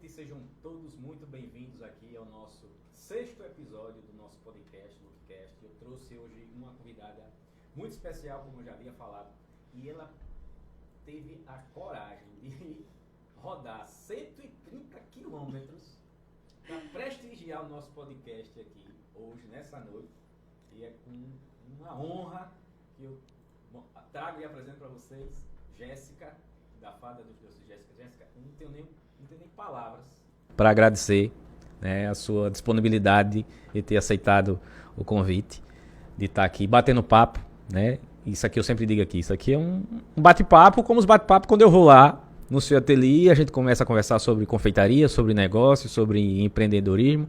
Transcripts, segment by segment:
noite, sejam todos muito bem-vindos aqui ao nosso 6º episódio do nosso podcast, Lookcast. Eu trouxe hoje uma convidada muito especial, como eu já havia falado, e ela teve a coragem de rodar 130 quilômetros para prestigiar o nosso podcast aqui hoje, nessa noite, e é com uma honra que eu trago e apresento para vocês Jéssica, da Fada dos Doces. Jéssica, não tenho nem palavras para agradecer, né, a sua disponibilidade e ter aceitado o convite de estar aqui batendo papo, né? Isso aqui eu sempre digo aqui, isso aqui é um bate-papo, como os bate-papos quando eu vou lá no seu ateliê, a gente começa a conversar sobre confeitaria, sobre negócio, sobre empreendedorismo,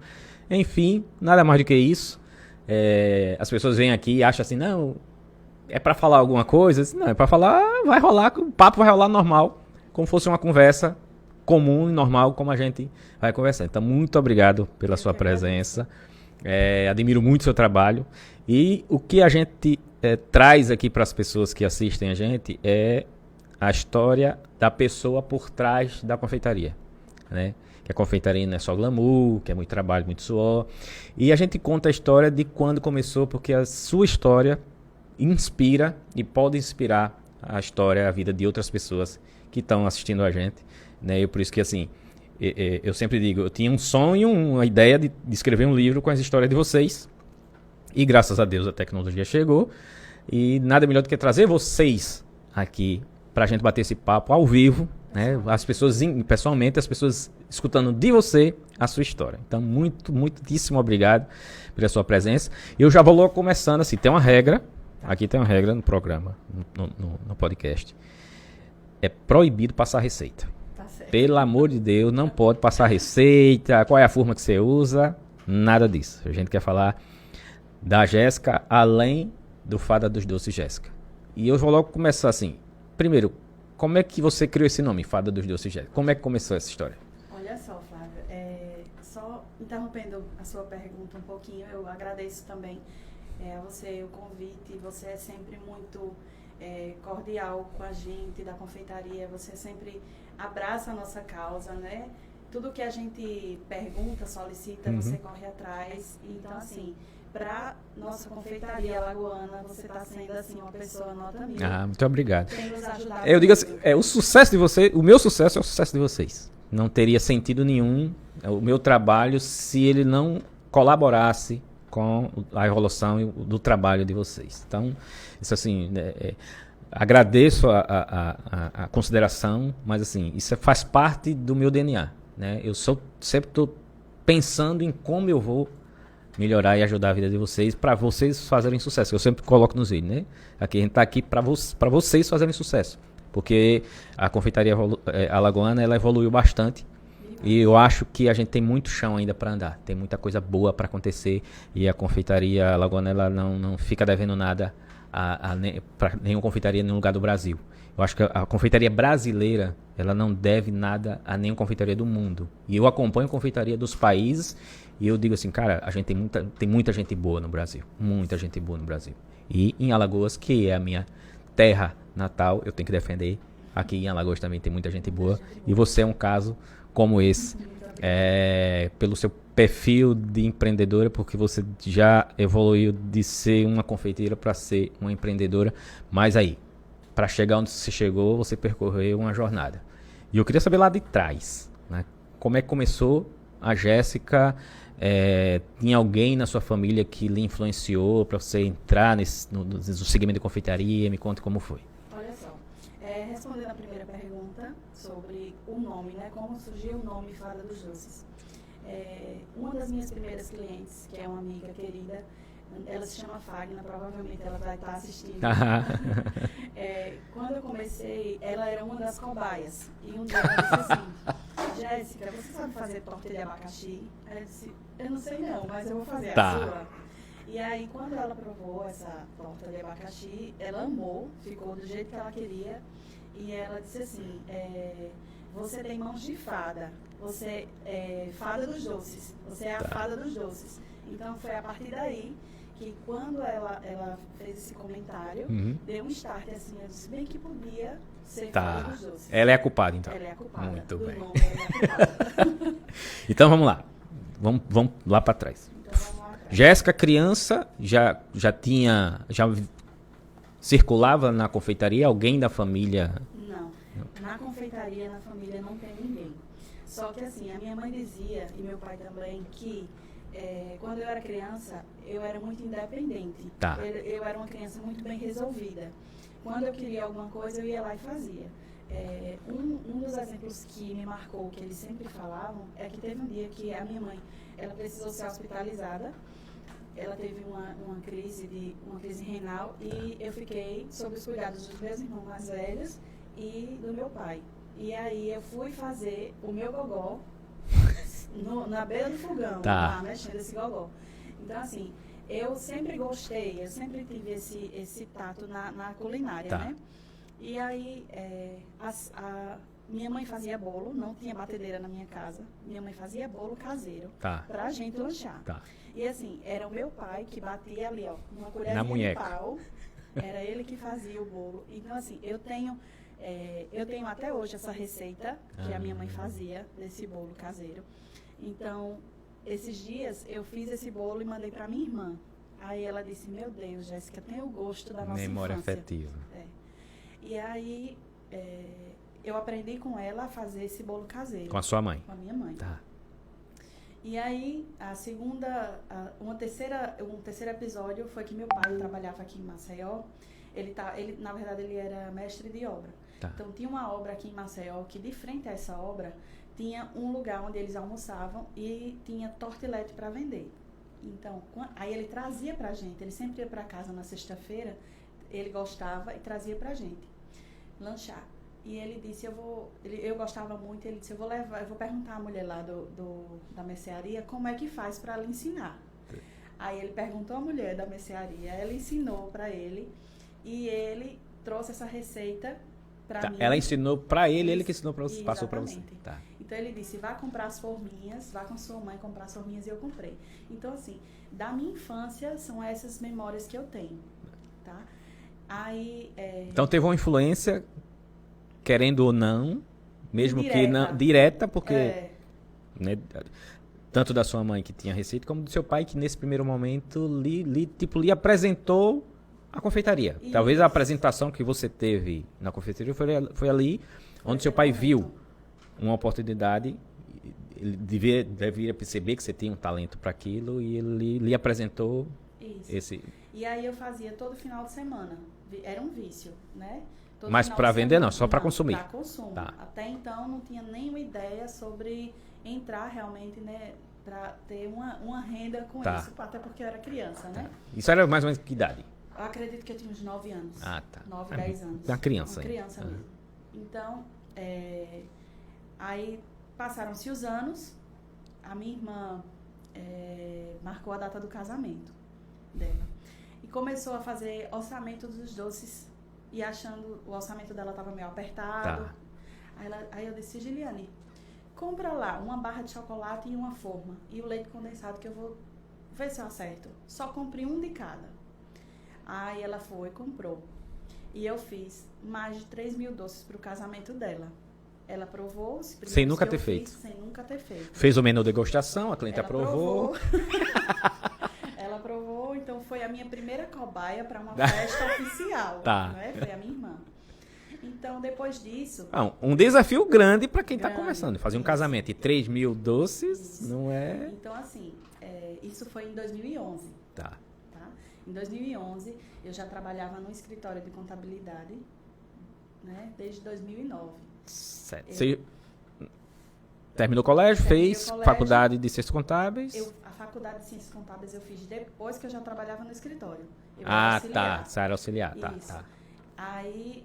enfim, nada mais do que isso. As pessoas vêm aqui e acham assim, não, é para falar alguma coisa? Não, é para falar, vai rolar, o papo vai rolar normal, como fosse uma conversa comum e normal, como a gente vai conversar. Então, muito obrigado pela sua presença. Admiro muito o seu trabalho. E o que a gente traz aqui para as pessoas que assistem a gente é a história da pessoa por trás da confeitaria, né? Que a confeitaria não é só glamour, que é muito trabalho, muito suor. E a gente conta a história de quando começou, porque a sua história inspira e pode inspirar a história, a vida de outras pessoas que estão assistindo a gente, né? E por isso que, assim, eu sempre digo, eu tinha um sonho, uma ideia de escrever um livro com as histórias de vocês, e graças a Deus a tecnologia chegou, e nada melhor do que trazer vocês aqui pra gente bater esse papo ao vivo, né? As pessoas, pessoalmente, as pessoas escutando de você a sua história. Então, muitíssimo obrigado pela sua presença. Eu já vou logo começando, assim, tem uma regra, aqui tem uma regra no programa, no podcast. É proibido passar receita. Tá certo. Pelo amor de Deus, não pode passar receita, qual é a forma que você usa, nada disso. A gente quer falar da Jéssica, além do Fada dos Doces Jéssica. E eu vou logo começar assim. Primeiro, como é que você criou esse nome, Fada dos Doces Jéssica? Como é que começou essa história? Olha só, Flávio, só interrompendo a sua pergunta um pouquinho, eu agradeço também a você o convite. Você é sempre muito cordial com a gente da confeitaria, você sempre abraça a nossa causa, né? Tudo que a gente pergunta, solicita, você corre atrás. Então, assim, para nossa confeitaria alagoana, você está sendo, assim, uma pessoa nota 1000. Ah, muito obrigado. Tem nos ajudado Eu digo assim, muito. o sucesso de você, o meu sucesso é o sucesso de vocês. Não teria sentido nenhum o meu trabalho se ele não colaborasse com a evolução do trabalho de vocês. Então, isso assim, agradeço a consideração, mas assim, isso faz parte do meu DNA, né? Eu sempre estou pensando em como eu vou melhorar e ajudar a vida de vocês para vocês fazerem sucesso. Eu sempre coloco nos vídeos, né? Aqui a gente está aqui para vocês fazerem sucesso, porque a confeitaria alagoana ela evoluiu bastante. E eu acho que a gente tem muito chão ainda para andar, tem muita coisa boa para acontecer, e a confeitaria alagoana ela não fica devendo nada para nenhuma confeitaria em nenhum lugar do Brasil. Eu acho que a confeitaria brasileira ela não deve nada a nenhuma confeitaria do mundo. E eu acompanho a confeitaria dos países e eu digo assim, cara, a gente tem muita gente boa no Brasil, muita gente boa no Brasil. E em Alagoas, que é a minha terra natal, eu tenho que defender. Aqui em Alagoas também tem muita gente boa, e você é um caso como esse, pelo seu perfil de empreendedora, porque você já evoluiu de ser uma confeiteira para ser uma empreendedora, mas aí, para chegar onde você chegou, você percorreu uma jornada. E eu queria saber lá de trás, né? Como é que começou a Jéssica? Tinha alguém na sua família que lhe influenciou para você entrar no segmento de confeitaria? Me conta como foi. Olha só, respondendo a primeira pergunta sobre o nome, né? Como surgiu o nome Fada dos Doces. Uma das minhas primeiras clientes, que é uma amiga querida, ela se chama Fagna, provavelmente ela vai estar assistindo. Quando eu comecei, ela era uma das cobaias. E um dia ela disse assim, Jéssica, você sabe fazer torta de abacaxi? Aí eu disse, eu não sei não, mas eu vou fazer a sua. E aí, quando ela provou essa torta de abacaxi, ela amou, ficou do jeito que ela queria. E ela disse assim, você tem mãos de fada, você é fada dos doces, você é a fada dos doces. Então, foi a partir daí que quando ela fez esse comentário, deu um start assim, eu disse bem que podia ser fora dos doces. Ela é a culpada, então. Ela é a culpada. Muito bem. Nome, ela é a culpada. Então vamos lá. Vamos lá para trás. Então vamos lá atrás. Jéssica, criança, já circulava na confeitaria? Alguém da família? Não. Na confeitaria, na família, não tem ninguém. Só que assim, a minha mãe dizia, e meu pai também, que quando eu era criança, eu era muito independente. Tá. Eu era uma criança muito bem resolvida. Quando eu queria alguma coisa, eu ia lá e fazia. Um dos exemplos que me marcou, que eles sempre falavam, é que teve um dia que a minha mãe, ela precisou ser hospitalizada. Ela teve uma crise renal e eu fiquei sob os cuidados dos meus irmãos mais velhos e do meu pai. E aí eu fui fazer o meu gogó na beira do fogão, lá mexendo esse gogó. Então assim, eu sempre gostei, eu sempre tive esse tato na culinária, né? E aí minha mãe fazia bolo, não tinha batedeira na minha casa. Minha mãe fazia bolo caseiro pra gente lanchar. E assim, era o meu pai que batia ali, ó, uma colherinha de pau. Era ele que fazia o bolo. Então assim, eu tenho até hoje essa receita que a minha mãe fazia desse bolo caseiro. Então, esses dias eu fiz esse bolo e mandei para minha irmã. Aí ela disse, meu Deus, Jéssica, tem o gosto da nossa memória infância. afetiva. E aí eu aprendi com ela a fazer esse bolo caseiro. Com a sua mãe? Com a minha mãe. Tá. E aí, um terceiro episódio foi que meu pai trabalhava aqui em Maceió. Na verdade, ele era mestre de obra. Tá. Então, tinha uma obra aqui em Maceió que, de frente a essa obra, tinha um lugar onde eles almoçavam e tinha tortilete para vender. Então, aí ele trazia pra gente. Ele sempre ia para casa na sexta-feira, ele gostava e trazia pra gente lanchar. E ele disse, eu gostava muito, ele disse, eu vou perguntar à mulher lá da mercearia como é que faz para lhe ensinar. Aí ele perguntou à mulher da mercearia, ela ensinou para ele e ele trouxe essa receita para mim. Ela ensinou para ele que ensinou para você, passou para você. Tá. Então ele disse, vá comprar as forminhas, vá com sua mãe comprar as forminhas e eu comprei. Então assim, da minha infância são essas memórias que eu tenho, tá? Aí, então teve uma influência, querendo ou não, mesmo direta. que não direta, porque né, tanto da sua mãe que tinha receita, como do seu pai que nesse primeiro momento lhe apresentou a confeitaria. Isso. Talvez a apresentação que você teve na confeitaria foi ali onde seu pai viu uma oportunidade, ele devia perceber que você tinha um talento para aquilo e ele lhe apresentou esse. E aí eu fazia todo final de semana. Era um vício, né? Todo Mas para vender não, só para consumir. Para consumo. Tá. Até então não tinha nenhuma ideia sobre entrar realmente, né, para ter uma renda com isso, até porque eu era criança, né? Isso era mais ou menos que idade? Eu acredito que eu tinha uns 9 anos. Ah, tá. 9, 10 anos. Uma criança. Uma criança mesmo. Então, aí passaram-se os anos, a minha irmã marcou a data do casamento dela. E começou a fazer orçamento dos doces e achando o orçamento dela estava meio apertado. Tá. Aí eu disse, Giliane, compra lá uma barra de chocolate e uma forma. E o leite condensado que eu vou ver se eu acerto. Só comprei um de cada. Aí ela foi e comprou. E eu fiz mais de 3.000 doces para o casamento dela. Ela provou. Sem nunca ter feito. Sem nunca ter feito. Fez o menu degustação, a cliente aprovou. Ela aprovou, então foi a minha primeira cobaia para uma festa oficial. Tá. Né? Foi a minha irmã. Então, depois disso... Um desafio grande para quem está começando. Fazer um casamento e 3.000 doces não é... Então, assim, isso foi em 2011. Tá. Em 2011, eu já trabalhava no escritório de contabilidade, né? Desde 2009. Certo. Você terminou o colégio, fez faculdade de Ciências Contábeis? A faculdade de Ciências Contábeis eu fiz depois que eu já trabalhava no escritório. Tá. Você era auxiliar. Isso. Tá. Aí,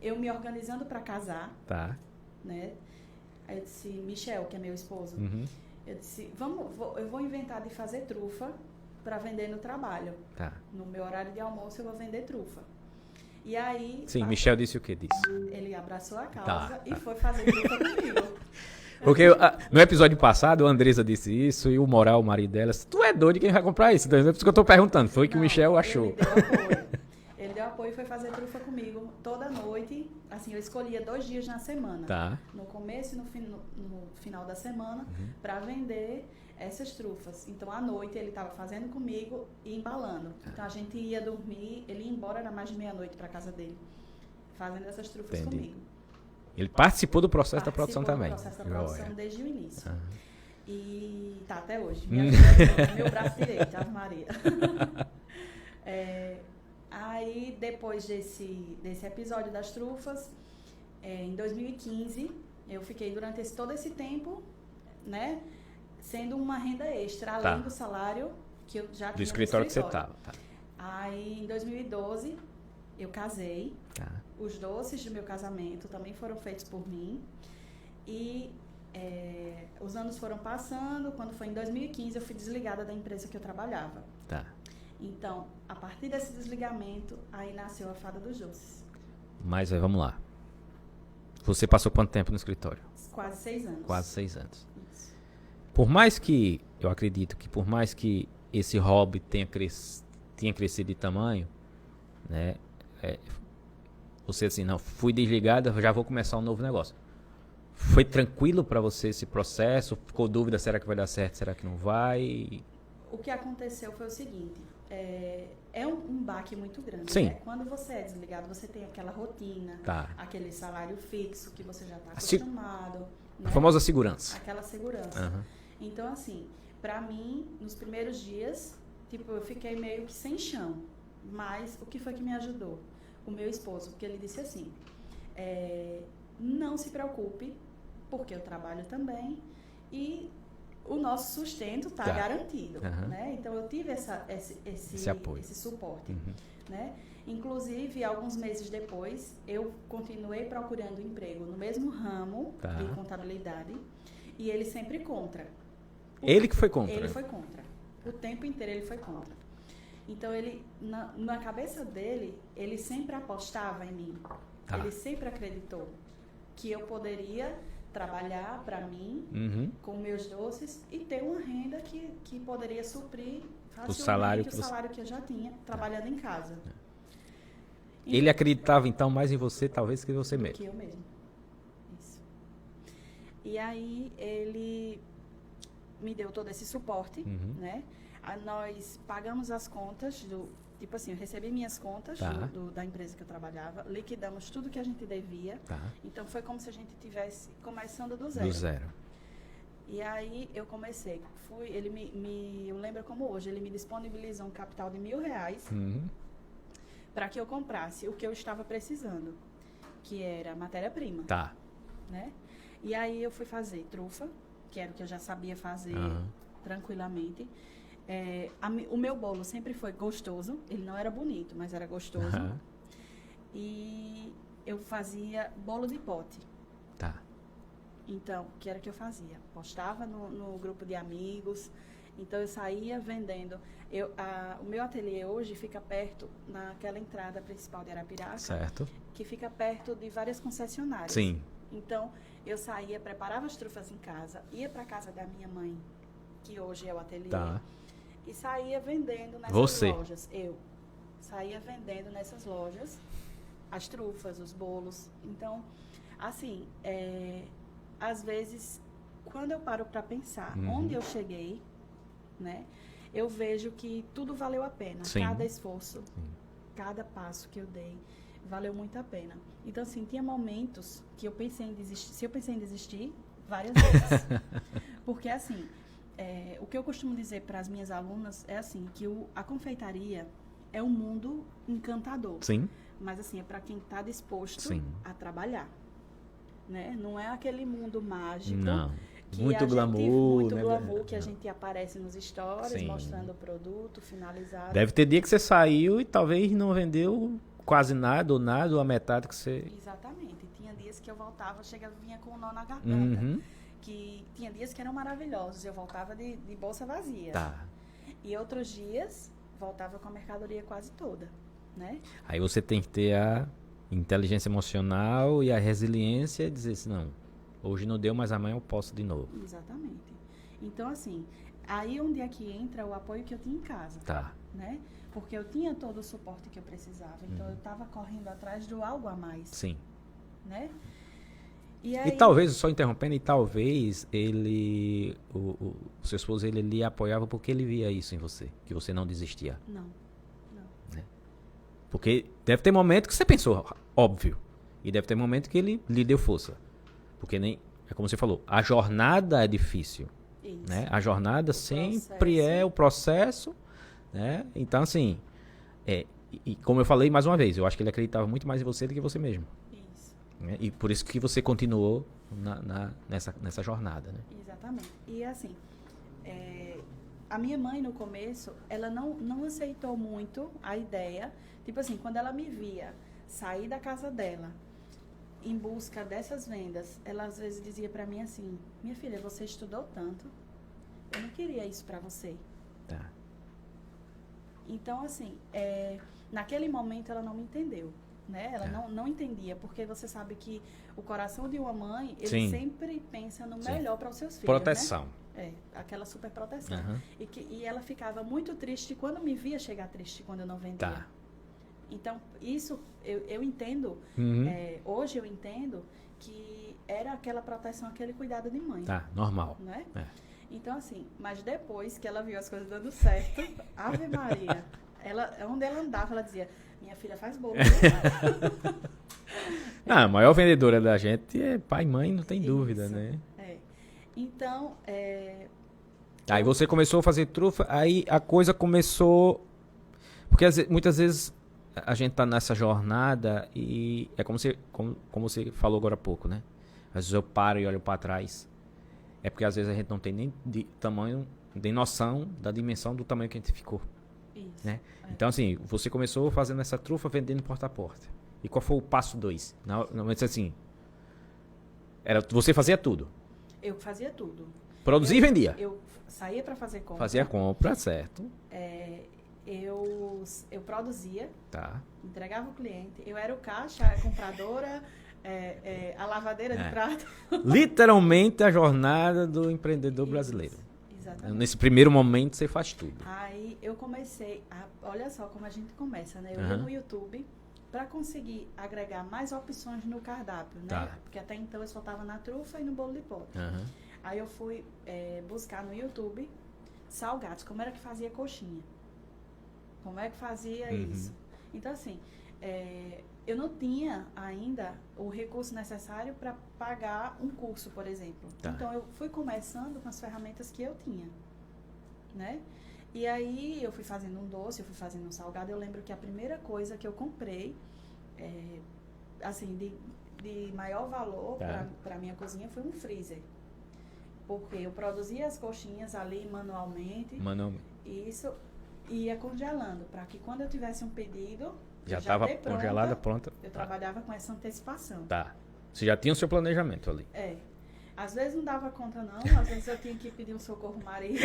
eu me organizando para casar. Tá. Né? Aí eu disse, Michel, que é meu esposo, eu disse, eu vou inventar de fazer trufa para vender no trabalho. Tá. No meu horário de almoço eu vou vender trufa. E aí... Sim, Michel disse o que disso? Ele abraçou a causa e foi fazer trufa comigo. Porque no episódio passado, a Andressa disse isso e o Moral, o marido dela, tu é doido, quem vai comprar isso? Então, é por isso que eu tô perguntando. Foi que o Michel achou. Ele deu apoio e foi fazer trufa comigo toda noite. Assim, eu escolhia 2 dias na semana. Tá. No começo e no final da semana, para vender essas trufas. Então, à noite, ele estava fazendo comigo e embalando. Então, a gente ia dormir, ele ia embora, era mais de meia-noite para casa dele, fazendo essas trufas comigo. Ele participou do processo da produção também. Participou do processo da produção desde o início. E tá até hoje. Meu braço direito, Ave Maria. Aí, depois desse episódio das trufas, em 2015, eu fiquei durante todo esse tempo, né, sendo uma renda extra, além do salário que eu já tinha do escritório que você estava. Tá. Aí, em 2012, eu casei. Tá. Os doces do meu casamento também foram feitos por mim. E os anos foram passando. Quando foi em 2015, eu fui desligada da empresa que eu trabalhava. Tá. Então, a partir desse desligamento, aí nasceu a Fada dos Doces. Mas vamos lá. Você passou quanto tempo no escritório? Quase 6 anos. Quase 6 anos. Isso. Por mais que, eu acredito que por mais que esse hobby tenha crescido de tamanho, né? Você assim, não, fui desligada, já vou começar um novo negócio. Foi tranquilo para você esse processo? Ficou dúvida, será que vai dar certo, será que não vai? O que aconteceu foi o seguinte, um baque muito grande. Sim. Né? Quando você é desligado, você tem aquela rotina, Tá. aquele salário fixo que você já está acostumado. A né? famosa segurança. Aquela segurança. Uhum. Então, assim, pra mim, nos primeiros dias, tipo, eu fiquei meio que sem chão. Mas o que foi que me ajudou? O meu esposo, porque ele disse assim, não se preocupe, porque eu trabalho também e o nosso sustento está garantido, né? Então eu tive esse apoio, esse suporte, né? Inclusive, alguns meses depois, eu continuei procurando emprego no mesmo ramo de contabilidade e ele sempre contra. Ele que foi contra? Ele foi contra. O tempo inteiro ele foi contra. Então, ele, na cabeça dele, ele sempre apostava em mim. Ele sempre acreditou que eu poderia trabalhar para mim com meus doces e ter uma renda que poderia suprir facilmente o salário que eu já tinha trabalhando em casa. Ele acreditava então mais em você talvez que você mesmo. Que eu mesmo. Isso. E aí ele me deu todo esse suporte, né? Nós pagamos as contas tipo assim, eu recebi minhas contas da empresa que eu trabalhava, liquidamos tudo que a gente devia. Então foi como se a gente estivesse começando do zero. Do zero. E aí eu comecei. Eu lembro como hoje, ele me disponibilizou um capital de R$1.000 para que eu comprasse o que eu estava precisando, que era matéria-prima. Né? E aí eu fui fazer trufa, que era o que eu já sabia fazer tranquilamente. O meu bolo sempre foi gostoso. Ele não era bonito, mas era gostoso. E eu fazia bolo de pote. Então, o que era que eu fazia? Postava no grupo de amigos. Então, eu saía vendendo. O meu ateliê hoje fica perto, naquela entrada principal de Arapiraca. Certo. Que fica perto de várias concessionárias. Sim. Então, eu saía, preparava as trufas em casa, ia para casa da minha mãe, que hoje é o ateliê. E saía vendendo nessas lojas. Eu saía vendendo nessas lojas as trufas, os bolos. Então, assim, às vezes, quando eu paro para pensar onde eu cheguei, né, eu vejo que tudo valeu a pena. Cada esforço, cada passo que eu dei, valeu muito a pena. Então, assim, tinha momentos que eu pensei em desistir. Se eu pensei em desistir, várias vezes. Porque, assim... o que eu costumo dizer para as minhas alunas é assim, que a confeitaria é um mundo encantador. Sim. Mas assim, é para quem está disposto a trabalhar. Né? Não é aquele mundo mágico. Não. Que muito glamour. Muito glamour que a gente aparece nos stories, mostrando o produto finalizado. Deve ter dia que você saiu e talvez não vendeu quase nada ou a metade que você... Exatamente. Tinha dias que eu voltava, vinha com um nó na garganta. Que tinha dias que eram maravilhosos, eu voltava de bolsa vazia. E outros dias, voltava com a mercadoria quase toda, né? Aí você tem que ter a inteligência emocional e a resiliência e dizer assim, não, Hoje não deu, mas amanhã eu posso de novo. Exatamente. Então, assim, aí onde é que entra o apoio que eu tinha em casa, Tá. né? Porque eu tinha todo o suporte que eu precisava. Então, eu estava correndo atrás do algo a mais, Sim. né? E talvez, só interrompendo, e talvez ele, o seu esposo, ele lhe apoiava porque ele via isso em você, que você não desistia. Não. Porque deve ter momento que você pensou, óbvio, e deve ter momento que ele lhe deu força. Porque nem, é como você falou, a jornada é difícil, Isso. né? A jornada sempre processo. é o processo, né? Então, assim, e como eu falei mais uma vez, eu acho que ele acreditava muito mais em você do que você mesmo. Isso. Né? E por isso que você continuou nessa jornada, né? Exatamente. E assim, a minha mãe no começo, ela não aceitou muito a ideia. Tipo assim, quando ela me via sair da casa dela em busca dessas vendas, ela às vezes dizia pra mim assim: minha filha, você estudou tanto, eu não queria isso pra você. Tá. Então, assim, naquele momento ela não me entendeu, né? Ela não entendia, porque você sabe que o coração de uma mãe, ele Sim. sempre pensa no Sim. melhor para os seus filhos, Proteção. né? Aquela super proteção. Aham. E ela ficava muito triste quando me via chegar triste quando eu não vendia. Tá. Então, isso eu entendo, Uhum. hoje eu entendo que era aquela proteção, aquele cuidado de mãe, Tá, normal. né? É. Então, assim, mas depois que ela viu as coisas dando certo, Ave Maria, onde ela andava, ela dizia: minha filha faz bolo. Não, a maior vendedora da gente é pai e mãe, não tem dúvida, Isso. né? Então, Aí você começou a fazer trufa, aí a coisa começou... Porque muitas vezes a gente tá nessa jornada e é como você falou agora há pouco, né? Às vezes eu paro e olho para trás. É porque às vezes a gente não tem nem de tamanho, nem noção da dimensão do tamanho que a gente ficou, isso. né? Então assim, você começou fazendo essa trufa vendendo porta a porta. E qual foi o passo 2? Normalmente assim, você fazia tudo. Eu fazia tudo. Produzia e vendia. Eu saía para fazer compra. Fazia a compra, certo. Eu produzia, Tá. entregava o cliente. Eu era o caixa, a compradora, a lavadeira de prato. Literalmente a jornada do empreendedor Isso, brasileiro. Exatamente. Nesse primeiro momento você faz tudo. Aí eu comecei olha só como a gente começa, né? Eu ia Aham. no YouTube para conseguir agregar mais opções no cardápio, né? Tá. Porque até então eu só tava na trufa e no bolo de pote. Aham. Aí eu fui buscar no YouTube salgados, como era que fazia coxinha. Como é que fazia Uhum. isso. Então, assim, eu não tinha ainda o recurso necessário para pagar um curso, por exemplo. Tá. Então, eu fui começando com as ferramentas que eu tinha, né? E aí, eu fui fazendo um doce, eu fui fazendo um salgado. Eu lembro que a primeira coisa que eu comprei, assim, de maior valor Tá. para minha cozinha foi um freezer. Porque eu produzia as coxinhas ali manualmente. Mano, E isso ia congelando, para que quando eu tivesse um pedido, já eu estava ter pronta, congelada, pronta. Eu Tá. trabalhava com essa antecipação. Tá. Você já tinha o seu planejamento ali. Às vezes não dava conta não, às vezes eu tinha que pedir um socorro marido.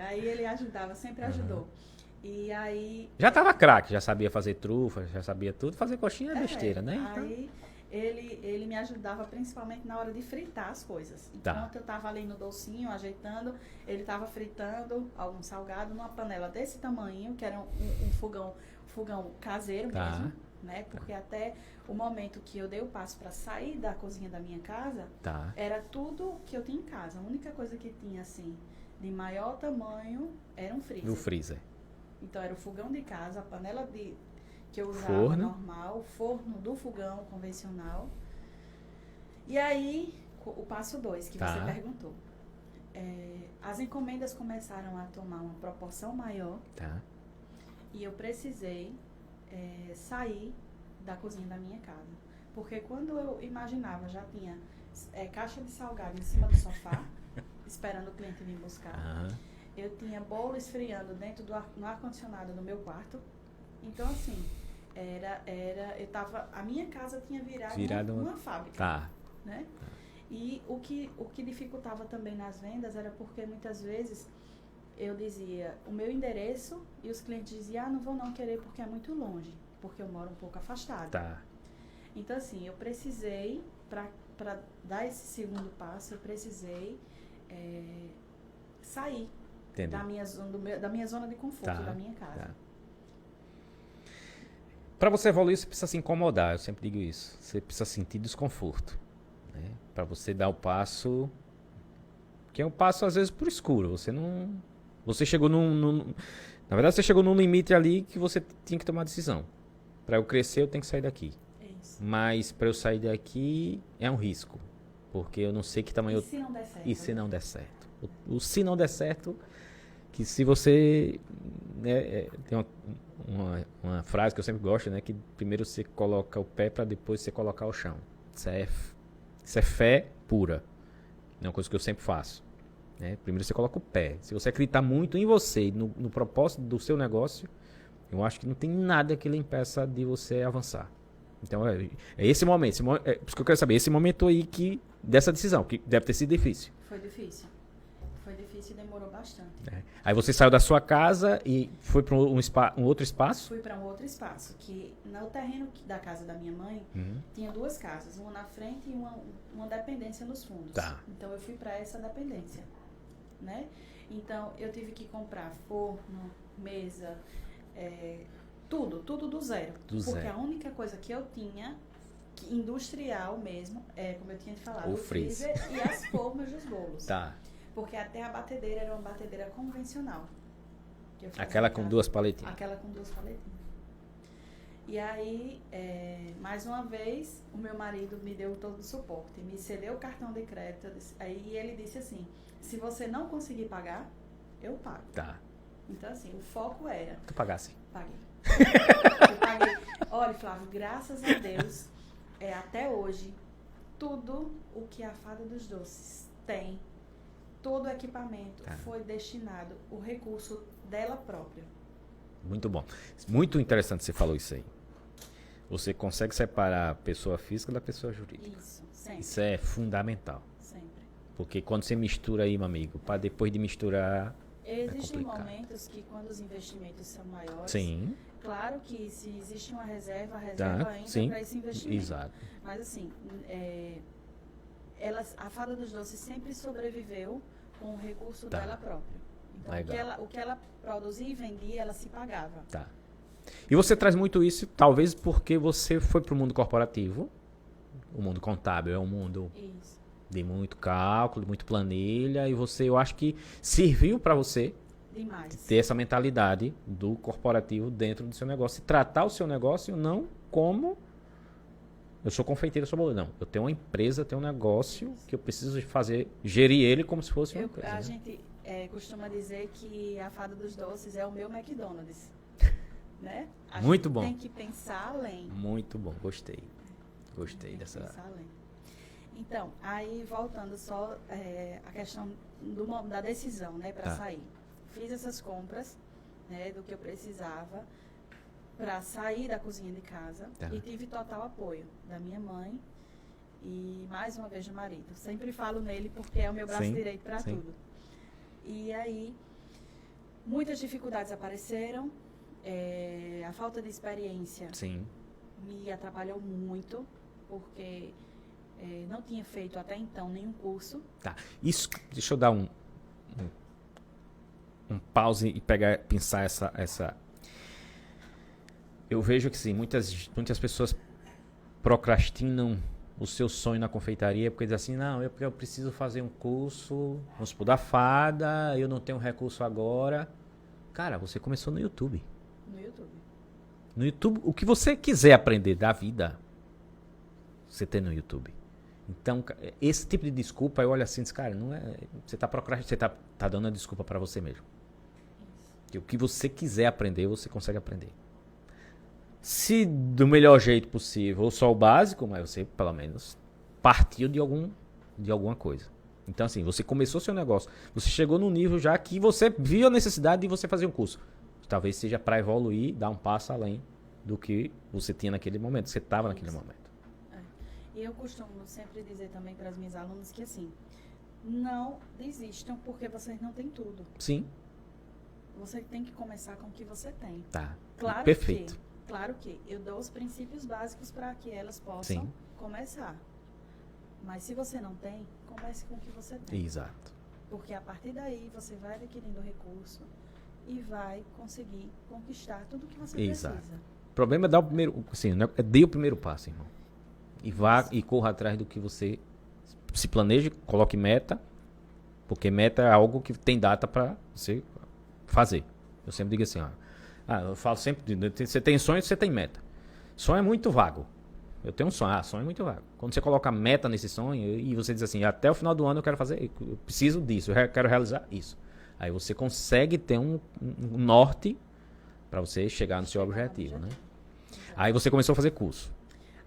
Aí ele ajudava, sempre ajudou. E aí... Já estava craque, já sabia fazer trufa, já sabia tudo. Fazer coxinha é besteira, né? Então, Aí ele me ajudava principalmente na hora de fritar as coisas. Tá. Enquanto eu estava ali no docinho, ajeitando, ele estava fritando algum salgado numa panela desse tamanho, que era um fogão caseiro Tá. mesmo, né? Porque até o momento que eu dei o passo para sair da cozinha da minha casa, tá. era tudo que eu tinha em casa. A única coisa que tinha, assim, de maior tamanho, era um freezer. No freezer. Então, era o fogão de casa, a panela que eu usava Forno. normal, o forno do fogão convencional. E aí, o passo 2, que Tá. você perguntou. As encomendas começaram a tomar uma proporção maior Tá. e eu precisei sair da cozinha da minha casa. Porque quando eu imaginava, já tinha caixa de salgado em cima do sofá, esperando o cliente vir buscar. Aham. Eu tinha bolo esfriando dentro no ar-condicionado do meu quarto. Então, assim, a minha casa tinha virado uma fábrica, Tá. né? E o que dificultava também nas vendas era porque muitas vezes eu dizia o meu endereço e os clientes diziam, não vou não querer porque é muito longe, porque eu moro um pouco afastado. Tá. Então, assim, eu precisei para dar esse segundo passo, eu precisei sair da minha zona de conforto, da minha casa. Tá. Para você evoluir, você precisa se incomodar, eu sempre digo isso. Você precisa sentir desconforto, né? Para você dar o passo, que é um passo às vezes por escuro. Você chegou na verdade, você chegou num limite ali que você tinha que tomar decisão. Para eu crescer, eu tenho que sair daqui. Isso. Mas para eu sair daqui é um risco, porque eu não sei que tamanho. E se não der certo? E se não der certo? O se não der certo, que se você, né, tem uma frase que eu sempre gosto, né, que primeiro você coloca o pé para depois você colocar o chão. Isso é fé pura. É uma coisa que eu sempre faço, né? Primeiro você coloca o pé. Se você acreditar muito em você, no propósito do seu negócio, eu acho que não tem nada que lhe impeça de você avançar. Então é esse momento, é por isso que eu quero saber, esse momento aí dessa decisão, que deve ter sido difícil. Foi difícil e demorou bastante. Aí você saiu da sua casa e foi para um outro espaço? Fui para um outro espaço, que no terreno da casa da minha mãe, tinha 2 casas, uma na frente e uma dependência nos fundos. Tá. Então eu fui para essa dependência, né? Então eu tive que comprar forno, mesa, tudo do zero. Porque a única coisa que eu tinha, industrial mesmo, como eu tinha te falado, o freezer e as formas dos bolos. Tá. Porque até a batedeira era uma batedeira convencional. Aquela com 2 paletinhas. Aquela com 2 paletinhas. E aí, mais uma vez, o meu marido me deu todo o suporte. Me cedeu o cartão de crédito. Aí ele disse assim, se você não conseguir pagar, eu pago. Tá. Então, assim, o foco era... Tu pagasse? Paguei. Eu paguei. Olha, Flávio, graças a Deus, até hoje, tudo o que a Fada dos Doces tem, todo o equipamento foi destinado, o recurso dela própria. Muito bom. Muito interessante você falou isso aí. Você consegue separar a pessoa física da pessoa jurídica. Isso, sempre. Isso é fundamental. Sempre. Porque quando você mistura aí, meu amigo, para depois de misturar... Existem momentos que quando os investimentos são maiores... Sim. Claro que se existe uma reserva, a reserva entra para esse investimento. Exato. Mas assim, a Fada dos Doces sempre sobreviveu com o recurso dela própria. Então, o que ela produzia e vendia, ela se pagava. Tá. E você traz muito isso, talvez porque você foi para o mundo corporativo. O mundo contábil é um mundo de muito cálculo, de muito planilha. E você, eu acho que serviu para você demais ter essa mentalidade do corporativo dentro do seu negócio. E tratar o seu negócio não como... Eu sou confeiteiro, eu sou boleiro. Não, eu tenho uma empresa, tenho um negócio que eu preciso gerir ele como se fosse uma empresa. A gente costuma dizer que a Fada dos Doces é o meu McDonald's. Né? Muito bom. Tem que pensar além. Muito bom, gostei. Gostei dessa... Pensar além. Então, aí voltando só a questão da decisão, né, para sair. Fiz essas compras, né, do que eu precisava para sair da cozinha de casa e tive total apoio da minha mãe e mais uma vez do marido. Sempre falo nele porque é o meu braço direito para tudo. E aí, muitas dificuldades apareceram, a falta de experiência me atrapalhou muito, porque não tinha feito até então nenhum curso. Tá, isso, deixa eu dar um pause e pensar essa... Eu vejo que sim, muitas pessoas procrastinam o seu sonho na confeitaria porque dizem assim, não, eu preciso fazer um curso, vamos supor, da Fada, eu não tenho recurso agora. Cara, você começou no YouTube. No YouTube, o que você quiser aprender da vida, você tem no YouTube. Então, esse tipo de desculpa, eu olho assim e digo, cara, não é, você está procrastinando, você tá dando a desculpa para você mesmo. Que o que você quiser aprender, você consegue aprender. Se do melhor jeito possível, ou só o básico, mas você, pelo menos, partiu de alguma coisa. Então, assim, você começou seu negócio, você chegou num nível já que você viu a necessidade de você fazer um curso. Talvez seja para evoluir, dar um passo além do que você tinha naquele momento, você estava naquele momento. E eu costumo sempre dizer também para as minhas alunas que, assim, não desistam porque vocês não têm tudo. Sim. Você tem que começar com o que você tem. Tá. Claro Perfeito. Claro que eu dou os princípios básicos para que elas possam começar. Mas se você não tem, comece com o que você tem. Exato. Porque a partir daí você vai adquirindo recurso e vai conseguir conquistar tudo que você Exato. precisa. O problema é dar o primeiro, assim, né, é dê o primeiro passo, irmão. E vá e corra atrás do que você se planeje, coloque meta, porque meta é algo que tem data para você fazer. Eu sempre digo assim, ó, eu falo sempre, você tem sonho, você tem meta. Sonho é muito vago. Eu tenho um sonho, sonho é muito vago. Quando você coloca meta nesse sonho e você diz assim, até o final do ano eu quero fazer, eu preciso disso, eu quero realizar isso. Aí você consegue ter um norte para você chegar no seu objetivo, né? Aí você começou a fazer curso.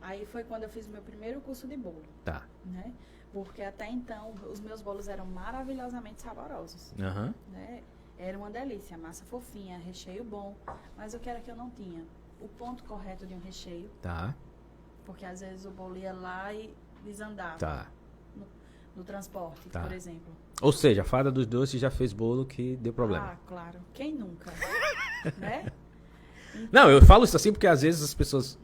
Aí foi quando eu fiz o meu primeiro curso de bolo, Tá. né? Porque até então os meus bolos eram maravilhosamente saborosos, Aham. né? Era uma delícia, massa fofinha, recheio bom, mas o que era que eu não tinha? O ponto correto de um recheio, Tá. porque às vezes o bolo ia lá e desandava Tá. no transporte, Tá. por exemplo. Ou seja, a fada dos doces já fez bolo que deu problema. Ah, claro. Quem nunca? Né? Não, eu falo isso assim porque às vezes as pessoas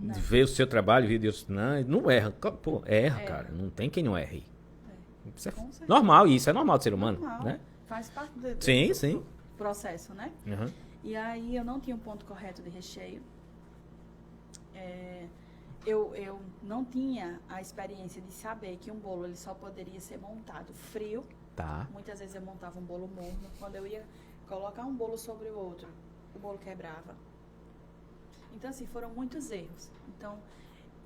Não. vê o seu trabalho e Deus não erra. Pô, erra, É. cara. Não tem quem não erre. Isso é Com certeza. normal, e isso é normal do ser humano, Normal. né? Faz parte Sim, do sim. processo, né? Uhum. E aí eu não tinha um ponto correto de recheio. Eu não tinha a experiência de saber que um bolo ele só poderia ser montado frio. Tá. Muitas vezes eu montava um bolo morno. Quando eu ia colocar um bolo sobre o outro, o bolo quebrava. Então, assim, foram muitos erros. Então,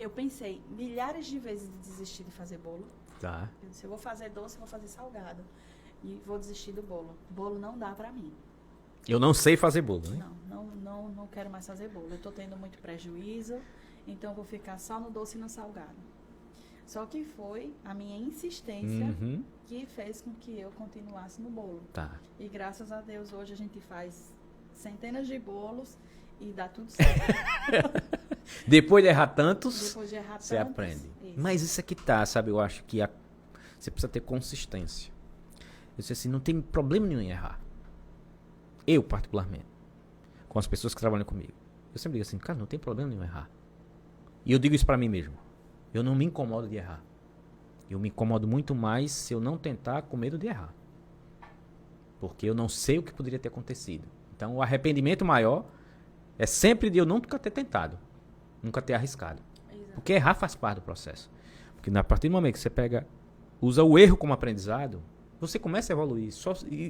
eu pensei milhares de vezes de desistir de fazer bolo. Tá. Eu disse, eu vou fazer doce, vou fazer salgado. E vou desistir do bolo. Bolo não dá pra mim. Eu não sei fazer bolo, né? Não quero mais fazer bolo. Eu tô tendo muito prejuízo, então eu vou ficar só no doce e no salgado. Só que foi a minha insistência Uhum. que fez com que eu continuasse no bolo. Tá. E graças a Deus hoje a gente faz centenas de bolos e dá tudo certo. Depois de errar tantos, Depois de errar você tantos, aprende. isso. Mas isso aqui tá, sabe? Eu acho que você precisa ter consistência. Eu disse assim, não tem problema nenhum em errar. Eu, particularmente, com as pessoas que trabalham comigo, eu sempre digo assim, cara, não tem problema nenhum em errar. E eu digo isso pra mim mesmo. Eu não me incomodo de errar. Eu me incomodo muito mais se eu não tentar com medo de errar. Porque eu não sei o que poderia ter acontecido. Então, o arrependimento maior é sempre de eu nunca ter tentado. Nunca ter arriscado. Exato. Porque errar faz parte do processo. Porque a partir do momento que você usa o erro como aprendizado, você começa a evoluir.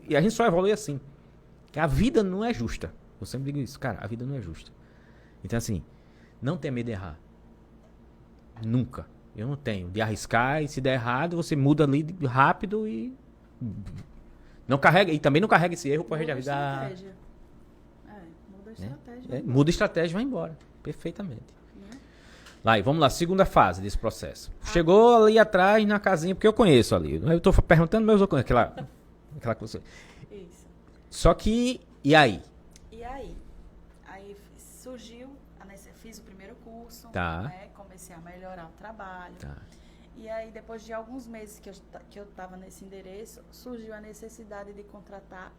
E a gente só evolui assim. Que a vida não é justa. Eu sempre digo isso, cara, a vida não é justa. Então, assim, não tenha medo de errar. Nunca. Eu não tenho. De arriscar, e se der errado, você muda ali rápido e não carrega. E também não carrega esse erro para Muda a resto da vida. estratégia. Muda a estratégia. Muda a estratégia e vai embora. Perfeitamente. Né? Lá, e vamos lá, segunda fase desse processo. Chegou ali atrás na casinha, porque eu conheço ali. Eu tô perguntando, mas eu conheço aquela coisa. Isso. Só que, e aí? E aí? Aí surgiu, fiz o primeiro curso, Tá. né? Comecei a melhorar o trabalho. Tá. E aí, depois de alguns meses que eu estava nesse endereço, surgiu a necessidade de contratar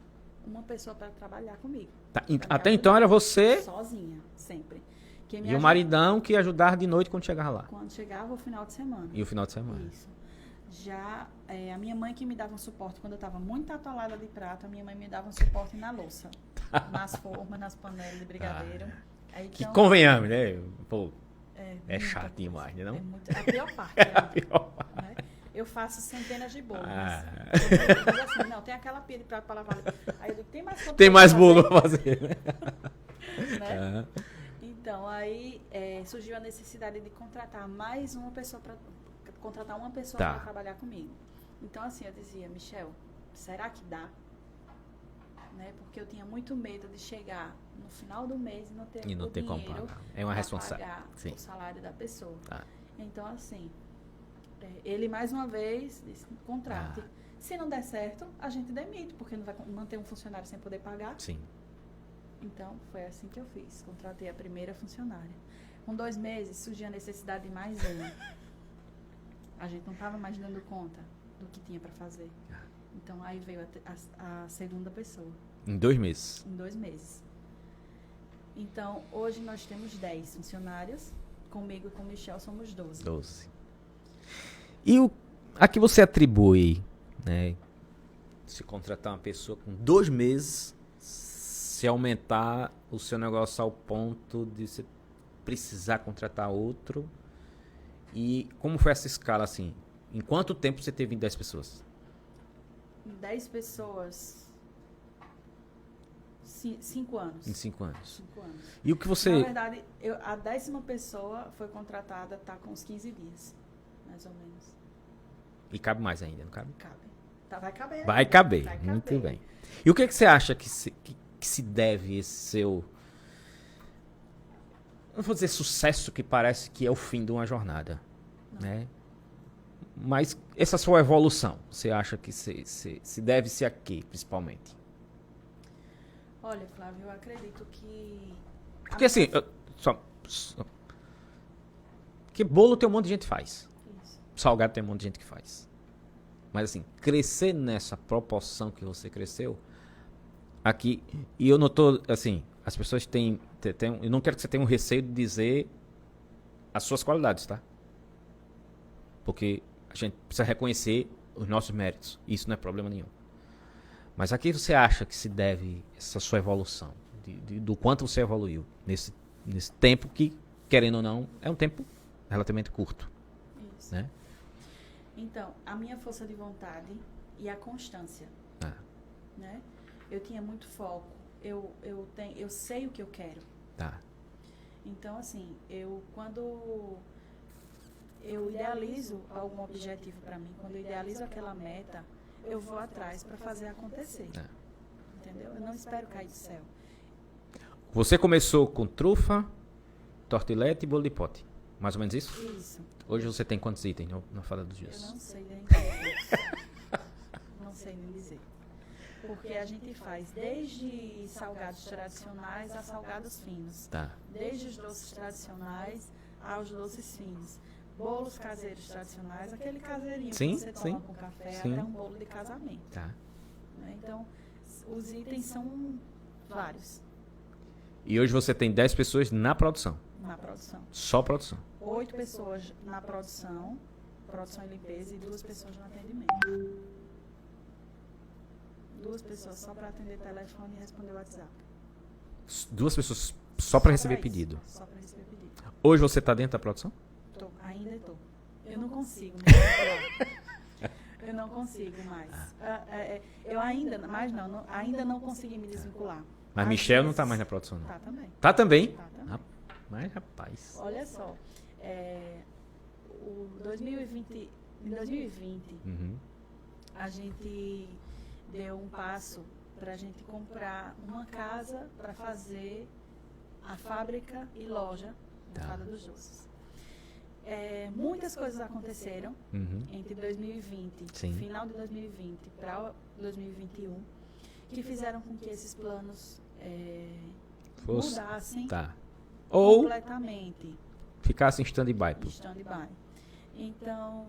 uma pessoa para trabalhar comigo. Tá, Pra me até ajudar. então era você Sozinha, sempre. Quem me e o ajuda- maridão que ajudava de noite quando chegava lá. Quando chegava o final de semana. E o final de semana. Isso. Já a minha mãe que me dava um suporte quando eu estava muito atolada de prato, a minha mãe me dava um suporte na louça, nas formas, nas panelas de brigadeiro. Aí, Que então, convenhamos, né? Pô, é muita chato coisa. demais, né? Não? É muito, a pior parte. É a pior. Né? Eu faço centenas de bolos. Ah. Mas assim, não, tem aquela pia de prato para lavar. Aí eu digo, tem mais quanto Tem pra mais fazer? bolo pra fazer, né? Né? Aham. Então, aí surgiu a necessidade de contratar mais uma pessoa para Tá. trabalhar comigo. Então, assim, eu dizia, Michel, será que dá? Né? Porque eu tinha muito medo de chegar no final do mês e não ter E não o ter como dinheiro pagar. É uma pra responsabilidade. pagar Sim. o salário da pessoa. Tá. Então, assim, ele mais uma vez disse, contrate. Ah. Se não der certo, a gente demite, porque não vai manter um funcionário sem poder pagar. Sim. Então, foi assim que eu fiz. Contratei a primeira funcionária. Com 2 meses, surgiu a necessidade de mais uma. A gente não estava mais dando conta do que tinha para fazer. Então, aí veio a segunda pessoa, Em 2 meses. em 2 meses. Então, hoje nós temos 10 funcionários. Comigo e com o Michel somos 12. 12. E a que você atribui, né? Se contratar uma pessoa com 2 meses, se aumentar o seu negócio ao ponto de você precisar contratar outro. E como foi essa escala, assim? Em quanto tempo você teve 10 pessoas? 10 pessoas. 5 anos. Em 5 anos. 5 anos. E o que você... Na verdade, a 10ª pessoa foi contratada, tá com uns 15 dias, mais ou menos. E cabe mais ainda, não cabe? Cabe. Tá, vai caber. Vai caber, Vai muito caber. bem. E o que você acha que se deve esse seu... Não vou dizer sucesso, que parece que é o fim de uma jornada, né? Mas essa sua evolução, você acha que se deve-se a quê, principalmente? Olha, Flávio, eu acredito que... Porque assim, que bolo tem um monte de gente que faz. Isso. Salgado tem um monte de gente que faz. Mas assim, crescer nessa proporção que você cresceu, aqui, e eu não tô, assim, as pessoas têm eu não quero que você tenha um receio de dizer as suas qualidades, tá? Porque a gente precisa reconhecer os nossos méritos. Isso não é problema nenhum. Mas a que você acha que se deve essa sua evolução? Do quanto você evoluiu nesse tempo que, querendo ou não, é um tempo relativamente curto. Isso. Né? Então, a minha força de vontade e a constância. Né? Eu tinha muito foco. Eu sei o que eu quero. Tá. Então, assim, quando eu idealizo algum objetivo para mim, quando eu idealizo aquela meta, eu vou atrás para fazer acontecer. Entendeu? Eu não espero cair do céu. Você começou com trufa, tortilete e bolo de pote. Mais ou menos isso? Isso. Hoje você tem quantos itens na Fada dos Eu Dias? não sei nem dizer. Não sei nem dizer. Porque a gente faz desde salgados tradicionais a salgados finos. Tá. Desde os doces tradicionais aos doces finos. Bolos caseiros tradicionais, aquele caseirinho Sim, que você toma sim. com café, Sim. até um bolo de casamento. Tá. Né? Então, os itens são vários E hoje você tem 10 pessoas na produção. na produção. Só produção. 8 pessoas na produção e limpeza, e 2 pessoas no atendimento. 2 pessoas só para atender telefone e responder o WhatsApp. 2 pessoas só para receber isso. pedido. Só para receber pedido. Hoje você tá dentro da produção? Ainda estou. Eu não consigo me desvincular. Eu não consigo mais. Eu ainda não consegui me desvincular. Mas Às Michel não vezes- tá mais na produção, não. Tá também. Tá também? Tá também. Mas, rapaz. Olha só, em 2020, Uhum. a gente deu um passo para a gente comprar uma casa para fazer a fábrica e loja da Tá. Fada dos Doces. Muitas coisas aconteceram Uhum. entre 2020, Sim. final de 2020 para 2021, que fizeram com que esses planos mudassem Tá. Ou completamente. ficasse em stand-by. pô. Stand-by. Então,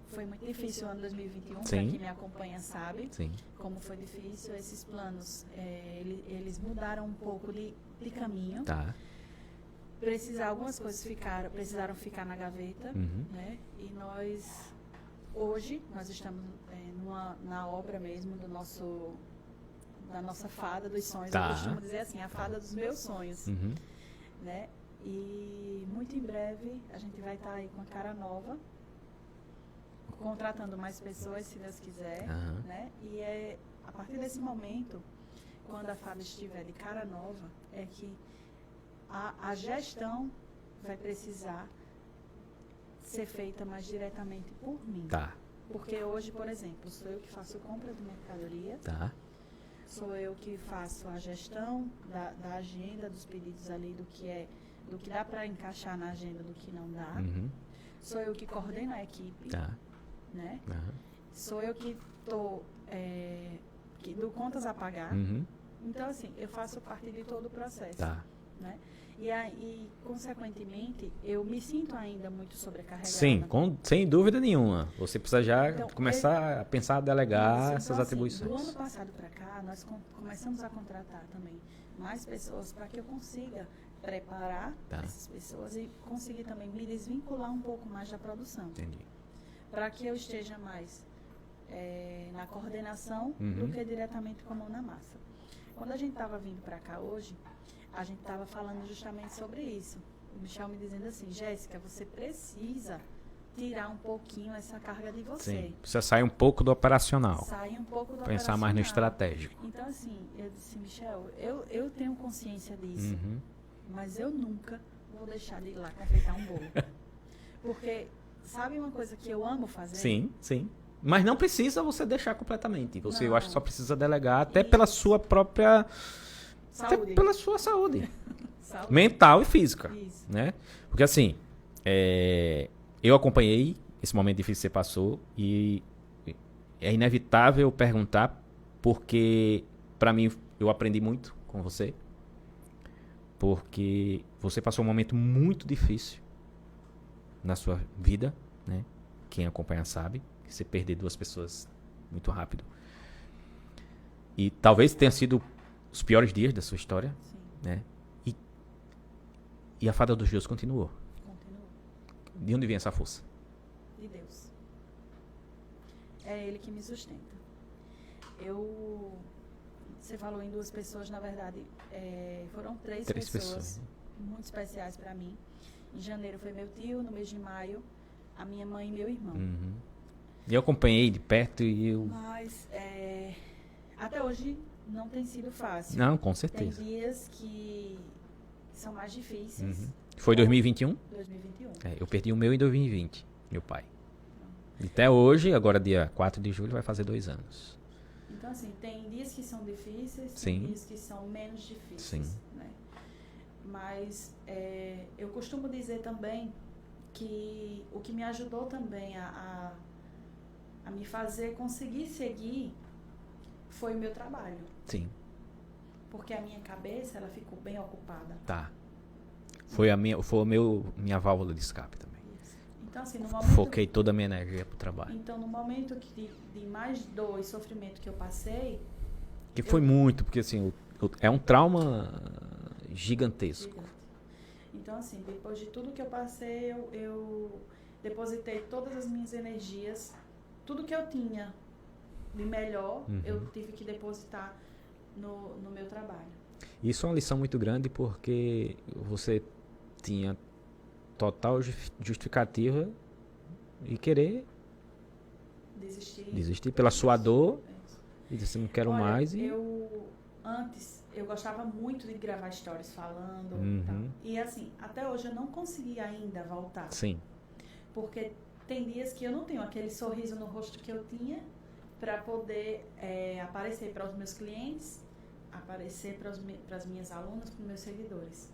foi muito difícil o ano 2021, para Sim. quem me acompanha sabe Sim. como foi difícil. Esses planos, eles mudaram um pouco de caminho. Tá. Algumas coisas precisaram ficar na gaveta, Uhum. né? E hoje, nós estamos na obra mesmo da nossa fada dos sonhos. Tá. Eu costumo dizer assim, a fada dos meus sonhos, Uhum. né? E muito em breve a gente vai estar aí com a cara nova, contratando mais pessoas, se Deus quiser, Aham. né? E a partir desse momento, quando a fada estiver de cara nova, é que a gestão vai precisar ser feita mais diretamente por mim. Tá. Porque hoje, por exemplo, sou eu que faço compra de mercadoria, Tá. sou eu que faço a gestão da agenda, dos pedidos ali, do que dá para encaixar na agenda, do que não dá. Uhum. Sou eu que coordeno a equipe, Tá. né? Aham. Sou eu que que dou contas a pagar. Uhum. Então, assim, eu faço parte de todo o processo. Tá. Né? E, consequentemente, eu me sinto ainda muito sobrecarregada. Sim, sem dúvida nenhuma. Você precisa já Então, começar a pensar a delegar Isso, essas então, atribuições. Do ano passado para cá, nós começamos a contratar também mais pessoas para que eu consiga preparar Tá. essas pessoas e conseguir também me desvincular um pouco mais da produção. Entendi. Para que eu esteja mais na coordenação Uhum. do que diretamente com a mão na massa. Quando a gente estava vindo para cá hoje, a gente estava falando justamente sobre isso. O Michel me dizendo assim, Jéssica, você precisa tirar um pouquinho essa carga de você. Sim. Precisa sair um pouco do operacional. Sai um pouco do Pensar mais no operacional. estratégico. Então, assim, eu disse, Michel, eu tenho consciência disso, Uhum. mas eu nunca vou deixar de ir lá confeitar um bolo. Porque, sabe uma coisa que eu amo fazer? Sim, sim. Mas não precisa você deixar completamente. Você, eu Não. acho que só precisa delegar até Isso. pela sua própria... Até Saúde. pela sua saúde. Saúde. Mental e física. Isso. Né? Porque assim, eu acompanhei esse momento difícil que você passou e é inevitável perguntar porque, pra mim, eu aprendi muito com você. Porque você passou um momento muito difícil na sua vida, né? Quem acompanha sabe que você perder 2 pessoas muito rápido. E talvez tenha sido os piores dias da sua história, Sim, né? E a fada dos dias continuou. continua. De onde vem essa força? De Deus. É Ele que me sustenta. Você falou em 2 pessoas, na verdade, foram 3 3 pessoas pessoas. muito especiais para mim. Em janeiro foi meu tio, no mês de maio, a minha mãe e meu irmão. Uhum. E eu acompanhei de perto e eu... Mas até hoje não tem sido fácil. Não, com Tem certeza. dias que são mais difíceis. Uhum. Foi 2021? 2021. Eu perdi o meu em 2020, meu pai. E até hoje, agora dia 4 de julho, vai fazer 2 anos. Então, assim, tem dias que são difíceis, Sim. tem dias que são menos difíceis. Sim. Né? Mas eu costumo dizer também que o que me ajudou também a me fazer conseguir seguir foi o meu trabalho. Sim, Porque a minha cabeça, ela ficou bem ocupada. tá. Foi minha válvula de escape também. Então, assim, no momento... Foquei toda a minha energia pro trabalho. Então, no momento de mais dor e sofrimento que eu passei... Que foi muito, porque assim, é um trauma gigantesco. Gigante. Então, assim, depois de tudo que eu passei, eu depositei todas as minhas energias, tudo que eu tinha de melhor, Uhum. eu tive que depositar no meu trabalho. Isso é uma lição muito grande porque você tinha total justificativa e querer desistir pela sua dor e dizer, não quero Olha, mais. E... Antes, eu gostava muito de gravar stories falando Uhum. e tal. E assim, até hoje eu não consegui ainda voltar. Sim, Porque tem dias que eu não tenho aquele sorriso no rosto que eu tinha para poder aparecer para os meus clientes, aparecer para as minhas alunas, para os meus seguidores.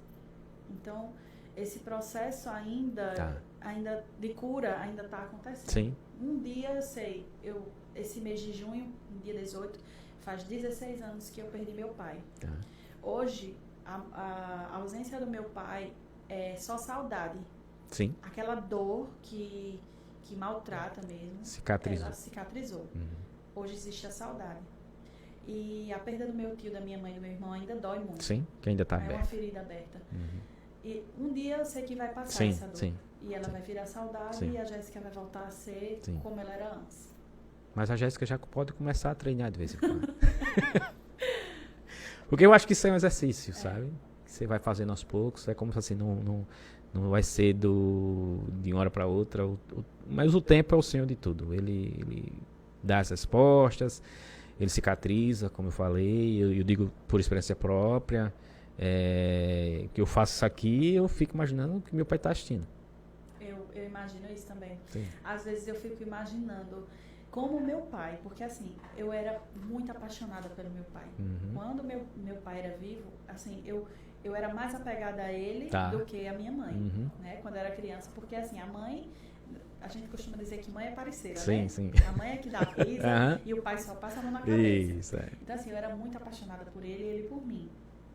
Então, esse processo ainda de cura ainda está acontecendo. sim. Um dia eu sei, esse mês de junho, no dia 18, faz 16 anos que eu perdi meu pai. Tá. Hoje, a ausência do meu pai é só saudade. Sim, Aquela dor que maltrata mesmo. cicatrizou. Ela cicatrizou. Uhum. Hoje existe a saudade. E a perda do meu tio, da minha mãe e do meu irmão ainda dói muito. Sim, que ainda está É uma aberto. ferida aberta. Uhum. E um dia eu sei que vai passar Sim, essa dor. sim. E ela vai virar saudade Sim. e a Jéssica vai voltar a ser Sim. como ela era antes. Mas a Jéssica já pode começar a treinar de vez em quando. Porque eu acho que isso é um exercício, sabe? Que você vai fazendo aos poucos. É como se assim, não vai ser de uma hora para outra. Mas o tempo é o senhor de tudo. Ele dá as respostas, ele cicatriza, como eu falei. Eu digo por experiência própria. Que eu faço isso aqui, eu fico imaginando que meu pai está assistindo. Eu imagino isso também. Sim. Às vezes eu fico imaginando como meu pai, porque assim, eu era muito apaixonada pelo meu pai. Uhum. Quando meu pai era vivo, assim, eu era mais apegada a ele Tá. do que a minha mãe, Uhum. né? Quando eu era criança, porque assim, a mãe, a gente costuma dizer que mãe é parceira, Sim, né? sim. A mãe é que dá a pisa Aham. e o pai só passa a mão na cabeça. Isso, é. Então, assim, eu era muito apaixonada por ele e ele por mim.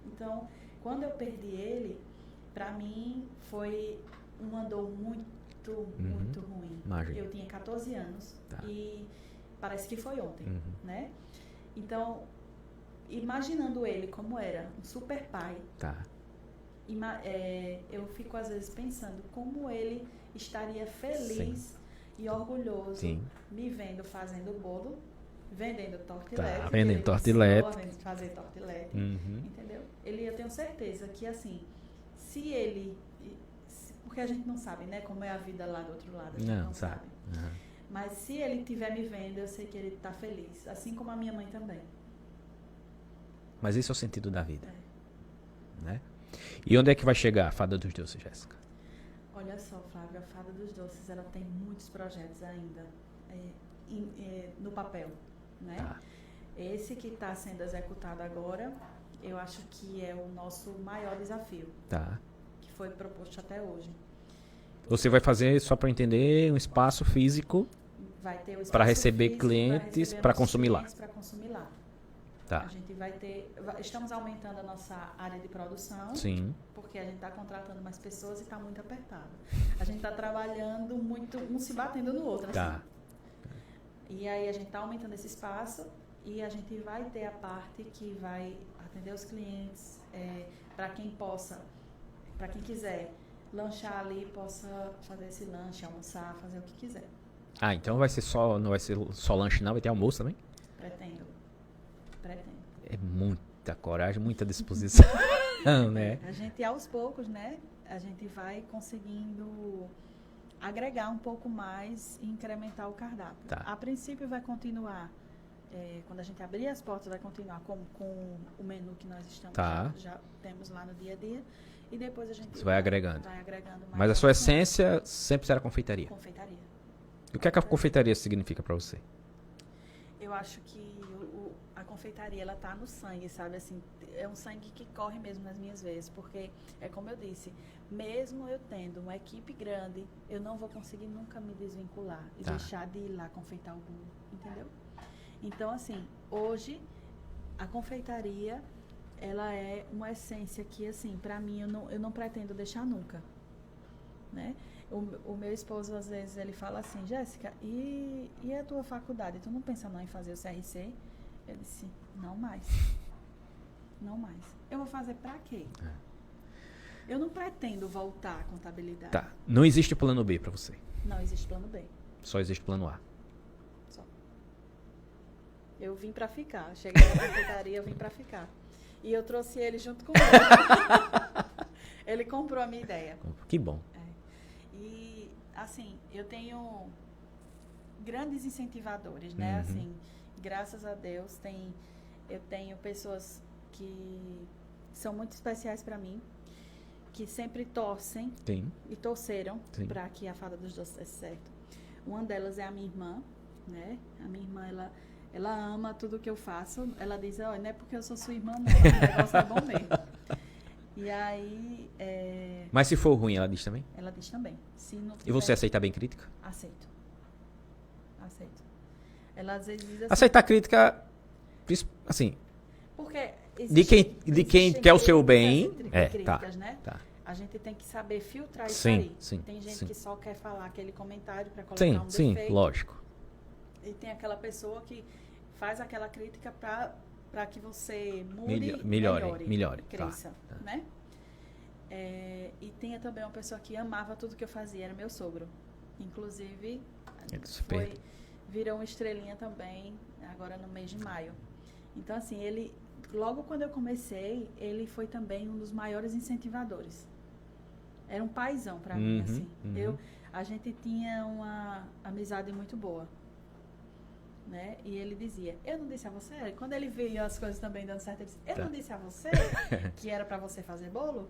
Então, quando eu perdi ele, pra mim foi uma dor muito ruim. Imagina. Eu tinha 14 anos Tá. e parece que foi ontem, Uhum. né? Então, imaginando ele como era, um super pai, Tá. eu fico às vezes pensando como ele estaria feliz e orgulhoso Sim. me vendo fazendo bolo, vendendo tortilete. Tá, vendendo ele tortilete. ensinou a fazer tortilete, Uhum. entendeu? Eu tenho certeza que assim, porque a gente não sabe, né, como é a vida lá do outro lado, a gente não sabe. Uhum. Mas se ele estiver me vendo, eu sei que ele está feliz, assim como a minha mãe também. Mas esse é o sentido da vida, É. né? E onde é que vai chegar a Fada dos Doces, Jéssica? Olha só, Flávia, a Fada dos Doces, ela tem muitos projetos ainda no papel, né? Tá. Esse que está sendo executado agora, eu acho que é o nosso maior desafio, Tá. que foi proposto até hoje. Você vai fazer, só para entender, um espaço físico Vai ter o espaço para receber físico, clientes, receber para nossos consumir lá. clientes para consumir lá. Tá. A gente estamos aumentando a nossa área de produção, Sim. porque a gente está contratando mais pessoas e está muito apertado. A gente está trabalhando muito, um se batendo no outro. Tá. Assim. E aí a gente está aumentando esse espaço e a gente vai ter a parte que vai atender os clientes, para quem quiser lanchar ali, possa fazer esse lanche, almoçar, fazer o que quiser. Ah, então não vai ser só lanche não, vai ter almoço também? Pretendo. É muita coragem, muita disposição, né? A gente, aos poucos, né, a gente vai conseguindo agregar um pouco mais e incrementar o cardápio. Tá. A princípio vai continuar, quando a gente abrir as portas, vai continuar com o menu que nós estamos, Tá. já temos lá no dia a dia, e depois a gente Você vai agregando. mais Mas a sua opções. essência sempre será confeitaria. Confeitaria. E o que é que a confeitaria significa para você? Eu acho que a confeitaria, ela tá no sangue, sabe? Assim, é um sangue que corre mesmo nas minhas veias, porque é como eu disse, mesmo eu tendo uma equipe grande, eu não vou conseguir nunca me desvincular e Tá. deixar de ir lá confeitar o bolo, entendeu? Então, assim, hoje a confeitaria, ela é uma essência que, assim, para mim, eu não pretendo deixar nunca, né? O meu esposo, às vezes, ele fala assim, Jéssica, e a tua faculdade? Tu não pensa não em fazer o CRC? Eu disse, não mais. Não mais. Eu vou fazer pra quê? Eu não pretendo voltar à contabilidade. Tá. Não existe plano B para você. Não existe plano B. Só existe plano A. Só. Eu vim pra ficar. Cheguei na secretaria, eu vim pra ficar. E eu trouxe ele junto comigo. Ele comprou a minha ideia. Que bom. E, assim, eu tenho grandes incentivadores, né? Uhum. Assim, graças a Deus, eu tenho pessoas que são muito especiais para mim, que sempre torcem Tem. e torceram Sim. para que a Fada dos Doces desse certo. Uma delas é a minha irmã, né? A minha irmã, ela ama tudo que eu faço. Ela diz, olha, não é porque eu sou sua irmã, não. O negócio é bom mesmo. E aí, Mas se for ruim, ela diz também? ela diz também. Se não E você tiver- aceita bem crítica? Aceito. Ela às vezes diz assim... Aceitar crítica, assim, Porque de quem quer o seu bem. críticas, né? Tá. A gente tem que saber filtrar isso Sim, aí. sim, Tem gente sim. que só quer falar aquele comentário para colocar Sim, um sim, defeito. lógico. E tem aquela pessoa que faz aquela crítica para que você mude, Melhore. cresça, Tá. né? E tem também uma pessoa que amava tudo que eu fazia, era meu sogro. Inclusive, virou uma estrelinha também, agora no mês de maio. Então, assim, logo quando eu comecei, ele foi também um dos maiores incentivadores. Era um paizão para mim, assim. A gente tinha uma amizade muito boa, né? E ele dizia, eu não disse a você? Quando ele via as coisas também dando certo, ele disse, eu não disse a você que era para você fazer bolo?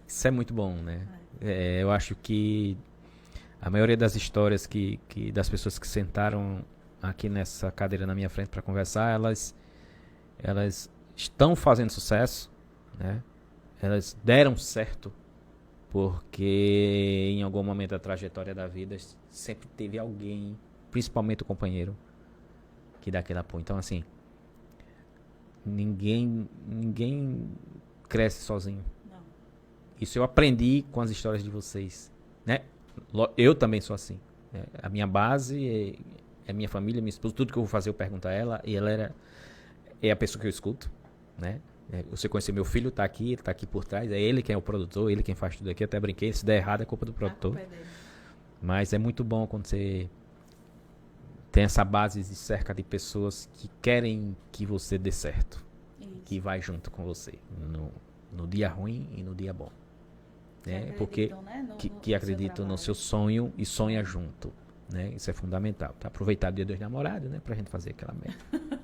Isso é muito bom, né? Eu acho que a maioria das histórias das pessoas que sentaram aqui nessa cadeira na minha frente para conversar, elas estão fazendo sucesso, né? Elas deram certo porque em algum momento da trajetória da vida sempre teve alguém, principalmente o companheiro, que dá aquele apoio. Então, assim, ninguém cresce sozinho. Não. Isso eu aprendi com as histórias de vocês, né? Eu também sou assim. A minha base é a minha família, minha esposa. Tudo que eu vou fazer eu pergunto a ela. E ela é a pessoa que eu escuto, né? Você conhecer meu filho, tá aqui, ele tá aqui por trás, é ele quem é o produtor, ele quem faz tudo aqui, eu até brinquei, se der errado é culpa do produtor. A culpa é dele. Mas é muito bom quando você tem essa base de cerca de pessoas que querem que você dê certo. Isso. Que vai junto com você. No dia ruim e no dia bom. Né? Que Porque acreditam, né, no que seu acreditam no trabalho. seu sonho e sonha junto. Né? Isso é fundamental. Tá? Aproveitar o dia dos namorados, né? Pra gente fazer aquela merda.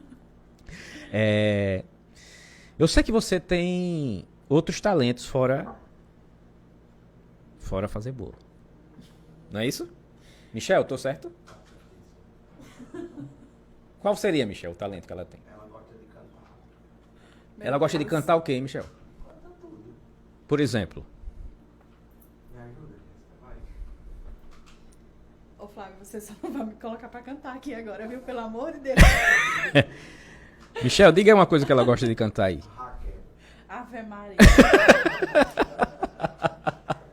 Eu sei que você tem outros talentos fora fazer bolo. Não é isso? Michel, tô certo? Qual seria, Michel, o talento que ela tem? Ela gosta de cantar. Meu Ela gosta de Deus. cantar o quê, Michel? Canta tudo. Por exemplo. Me ajuda, Jéssica, vai. Ô Flávio, você só não vai me colocar pra cantar aqui agora, viu? Pelo amor de Deus. Michel, diga uma coisa que ela gosta de cantar aí. Raquel. Ave Maria.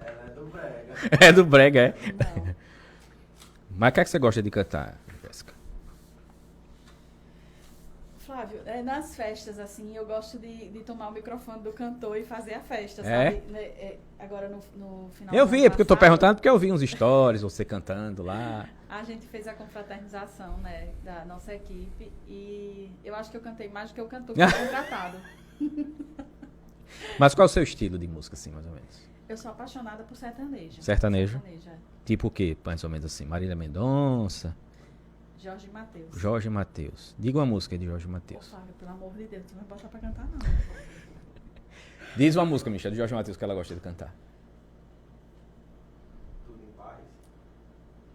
Ela é do brega. É do brega, é? Não. Mas o que é que você gosta de cantar, Jéssica? Flávio, nas festas, assim, eu gosto de tomar o microfone do cantor e fazer a festa, É? sabe? Agora no final Eu do vi, ano porque eu tô passado, perguntando porque eu vi uns stories, você cantando lá. A gente fez a confraternização, né, da nossa equipe e eu acho que eu cantei mais do que o cantor que foi contratado. Mas qual é o seu estilo de música, assim, mais ou menos? Eu sou apaixonada por sertanejo. Sertanejo? Sertanejo, é. Tipo o quê, mais ou menos assim? Marília Mendonça, Jorge Mateus. Jorge Mateus. Diga uma música aí de Jorge Ô, Mateus. Flávio, pelo amor de Deus, tu não vai botar pra cantar, não. Diz uma música, Michel, de Jorge Mateus que ela gosta de cantar. Tudo em paz.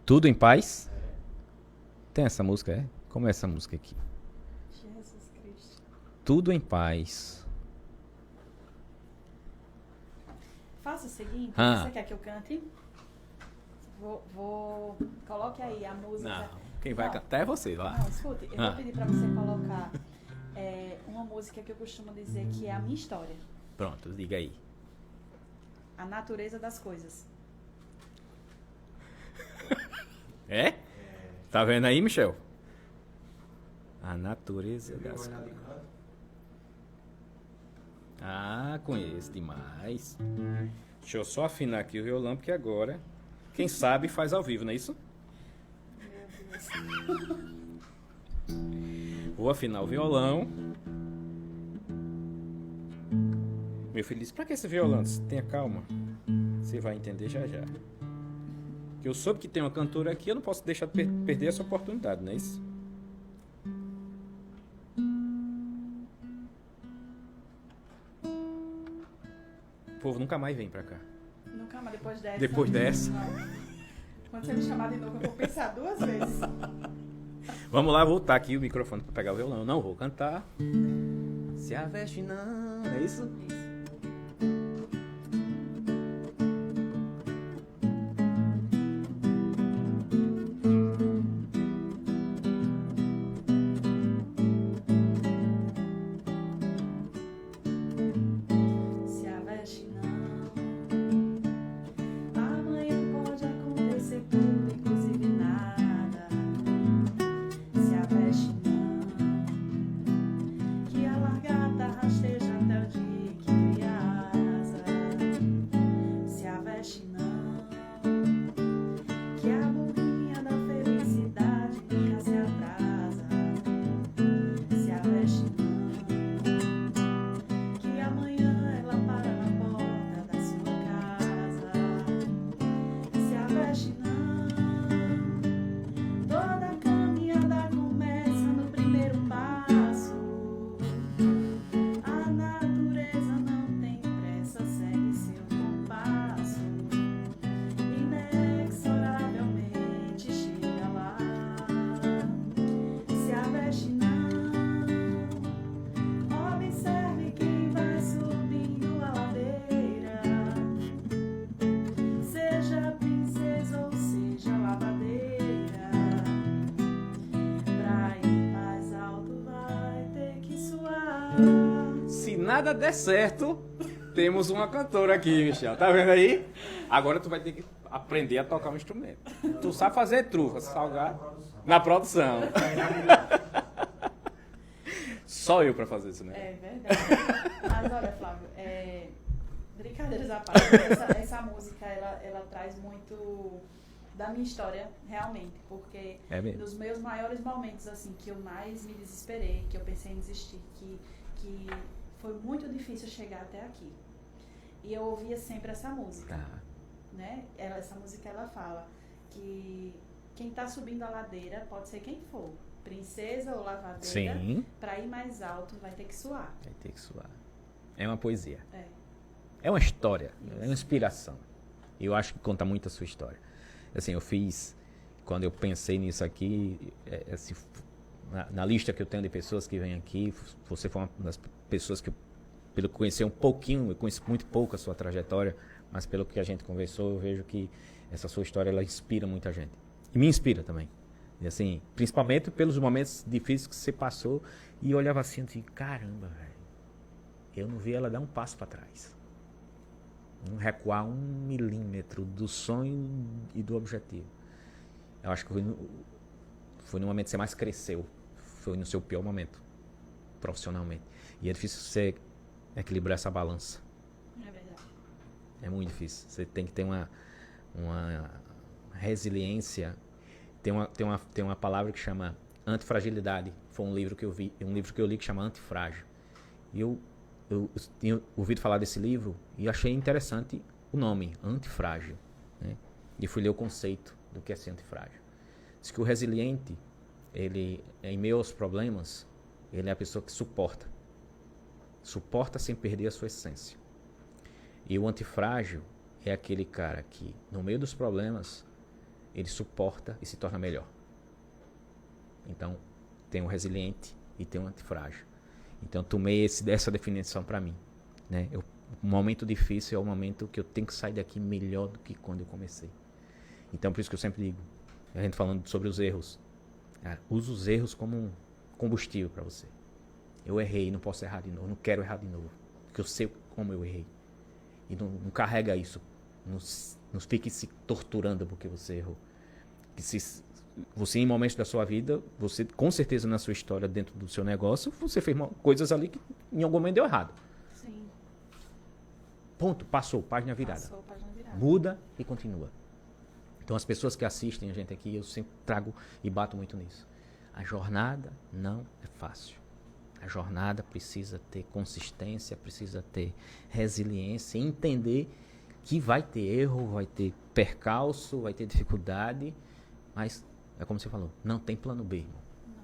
Tudo em Paz? Tem essa música, é? Como é essa música aqui? Jesus Cristo. Tudo em Paz. Faça o seguinte, Ah. você quer que eu cante? Coloque aí a música. quem vai Não. cantar é você, lá. Não, escute, eu Ah. vou pedir pra você colocar uma música que eu costumo dizer que é a minha história. Pronto, diga aí. A natureza das coisas. É? Tá vendo aí, Michel? A natureza Viu das... olhar de canto? Ah, conheço demais. Deixa eu só afinar aqui o violão, porque agora, quem sabe faz ao vivo, não é isso? Meu Deus. Vou afinar o violão. Meu filho disse, pra que esse violão? Tenha calma. Você vai entender já já. Que eu soube que tem uma cantora aqui, eu não posso deixar de perder essa oportunidade, não é isso? O povo nunca mais vem pra cá. Nunca mais depois dessa. Depois dessa. Não. Quando você me chamar de novo, eu vou pensar 2 vezes. Vamos lá, voltar aqui o microfone pra pegar o violão. Eu não vou cantar. Se a veste não, é isso? Isso. Se a veste não, amanhã pode acontecer tudo, inclusive nada. Se a veste não, que a largada rasteja até o dia que cria asa. Se a veste não, que a burrinha da felicidade nunca se atrasa. Se a veste não, que amanhã ela para na porta da sua casa. Se a veste não, toda caminhada começa no primeiro passo. A natureza não tem pressa, segue seu compasso. Inexoravelmente chega lá. Se a veste não, observe quem vai subindo a ladeira. Seja princesa ou seja lavadeira. Pra ir mais alto vai ter que suar. Se nada der certo, temos uma cantora aqui, Michel. Tá vendo aí? Agora tu vai ter que aprender a tocar um instrumento. Tu sabe fazer trufa, salgar na produção. Só eu pra fazer isso, né? É verdade. Mas olha, Flávio, brincadeiras à parte, essa música, ela traz muito da minha história, realmente, porque É mesmo. nos meus maiores momentos, assim, que eu mais me desesperei, que eu pensei em desistir, que foi muito difícil chegar até aqui. E eu ouvia sempre essa música, Tá. né? Essa música, ela fala que quem está subindo a ladeira pode ser quem for, princesa ou lavadeira, Sim. para ir mais alto vai ter que suar. Vai ter que suar. É uma poesia. É. É uma história. É uma inspiração. E eu acho que conta muito a sua história. Assim, eu fiz... Quando eu pensei nisso aqui, assim, na lista que eu tenho de pessoas que vêm aqui, você foi uma das pessoas que, pelo que conhecer um pouquinho, eu conheço muito pouco a sua trajetória, mas pelo que a gente conversou, eu vejo que essa sua história, ela inspira muita gente. E me inspira também. E assim, principalmente pelos momentos difíceis que você passou, e eu olhava assim, caramba, velho, eu não vi ela dar um passo para trás. Não recuar 1 milímetro do sonho e do objetivo. Eu acho que foi no momento que você mais cresceu. Foi no seu pior momento, profissionalmente. E é difícil você equilibrar essa balança. É verdade. É muito difícil. Você tem que ter uma resiliência. Tem uma palavra que chama antifragilidade. Foi um livro que eu li que chama Antifrágil. E eu tinha ouvido falar desse livro e achei interessante o nome, antifrágil, né? E fui ler o conceito do que é ser antifrágil. Diz que o resiliente, ele, em meio aos problemas, ele é a pessoa que suporta sem perder a sua essência. E o antifrágil é aquele cara que, no meio dos problemas, ele suporta e se torna melhor. Então, tem o resiliente e tem o antifrágil. Então, eu tomei essa definição para mim, né? Um momento difícil é o momento que eu tenho que sair daqui melhor do que quando eu comecei. Então, por isso que eu sempre digo, a gente falando sobre os erros, usa os erros como um combustível para você. Eu errei, não posso errar de novo, não quero errar de novo, porque eu sei como eu errei. E não carrega isso, não fique se torturando porque você errou. Você, em momentos da sua vida, você, com certeza, na sua história, dentro do seu negócio, você fez coisas ali que em algum momento deu errado. Sim. Ponto, passou, página virada. Passou, página virada. Muda e continua. Então, as pessoas que assistem a gente aqui, eu sempre trago e bato muito nisso. A jornada não é fácil. A jornada precisa ter consistência, precisa ter resiliência, entender que vai ter erro, vai ter percalço, vai ter dificuldade, mas é como você falou, não tem plano B, irmão. Não.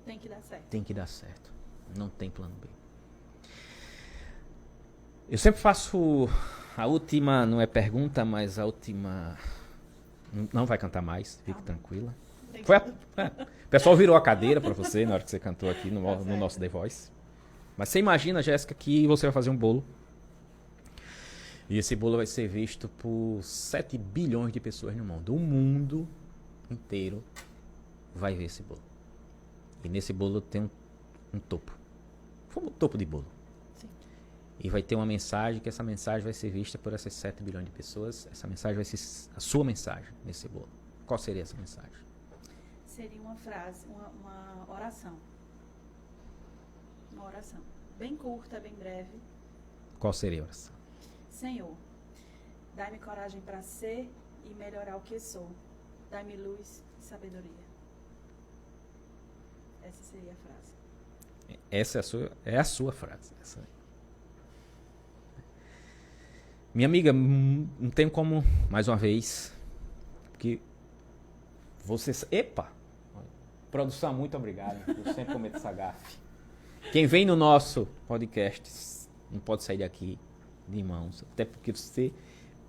Tem que dar certo. Tem que dar certo. Não tem plano B. Eu sempre faço a última, não é pergunta, mas a última... Não vai cantar mais, fique tranquila. O pessoal virou a cadeira para você na hora que você cantou aqui no nosso The Voice. Mas você imagina, Jéssica, que você vai fazer um bolo. E esse bolo vai ser visto por 7 bilhões de pessoas no mundo. O mundo inteiro vai ver esse bolo. E nesse bolo tem um topo. Foi um topo de bolo. Sim. E vai ter uma mensagem, que essa mensagem vai ser vista por essas 7 bilhões de pessoas. Essa mensagem vai ser a sua mensagem nesse bolo. Qual seria essa mensagem? Seria uma frase, uma oração. Uma oração. Bem curta, bem breve. Qual seria a oração? Senhor, dai-me coragem para ser e melhorar o que sou. Dai-me luz e sabedoria. Essa seria a frase. Essa é a sua frase. Essa. Minha amiga, não tem como, mais uma vez, porque você... Epa! Produção, muito obrigado. Eu sempre cometo essa gafe. Quem vem no nosso podcast não pode sair daqui de mãos. Até porque você...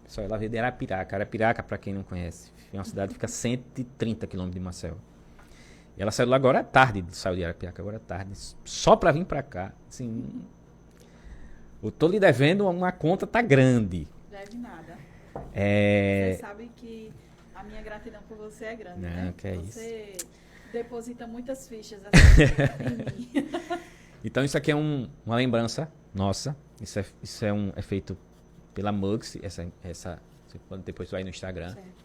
Só ela veio de Arapiraca. Arapiraca, para quem não conhece, é uma cidade que fica a 130 km de Maceió. E ela saiu lá agora à tarde, saiu de Arapiraca agora à tarde, só para vir para cá. Assim, eu tô lhe devendo uma conta, tá grande. Deve nada. É... Você sabe que a minha gratidão por você é grande, Não, né? que é você deposita muitas fichas assim, em mim. Então isso aqui é uma lembrança nossa. Isso é feito pela Mugs. Você pode depois ir no Instagram. Certo.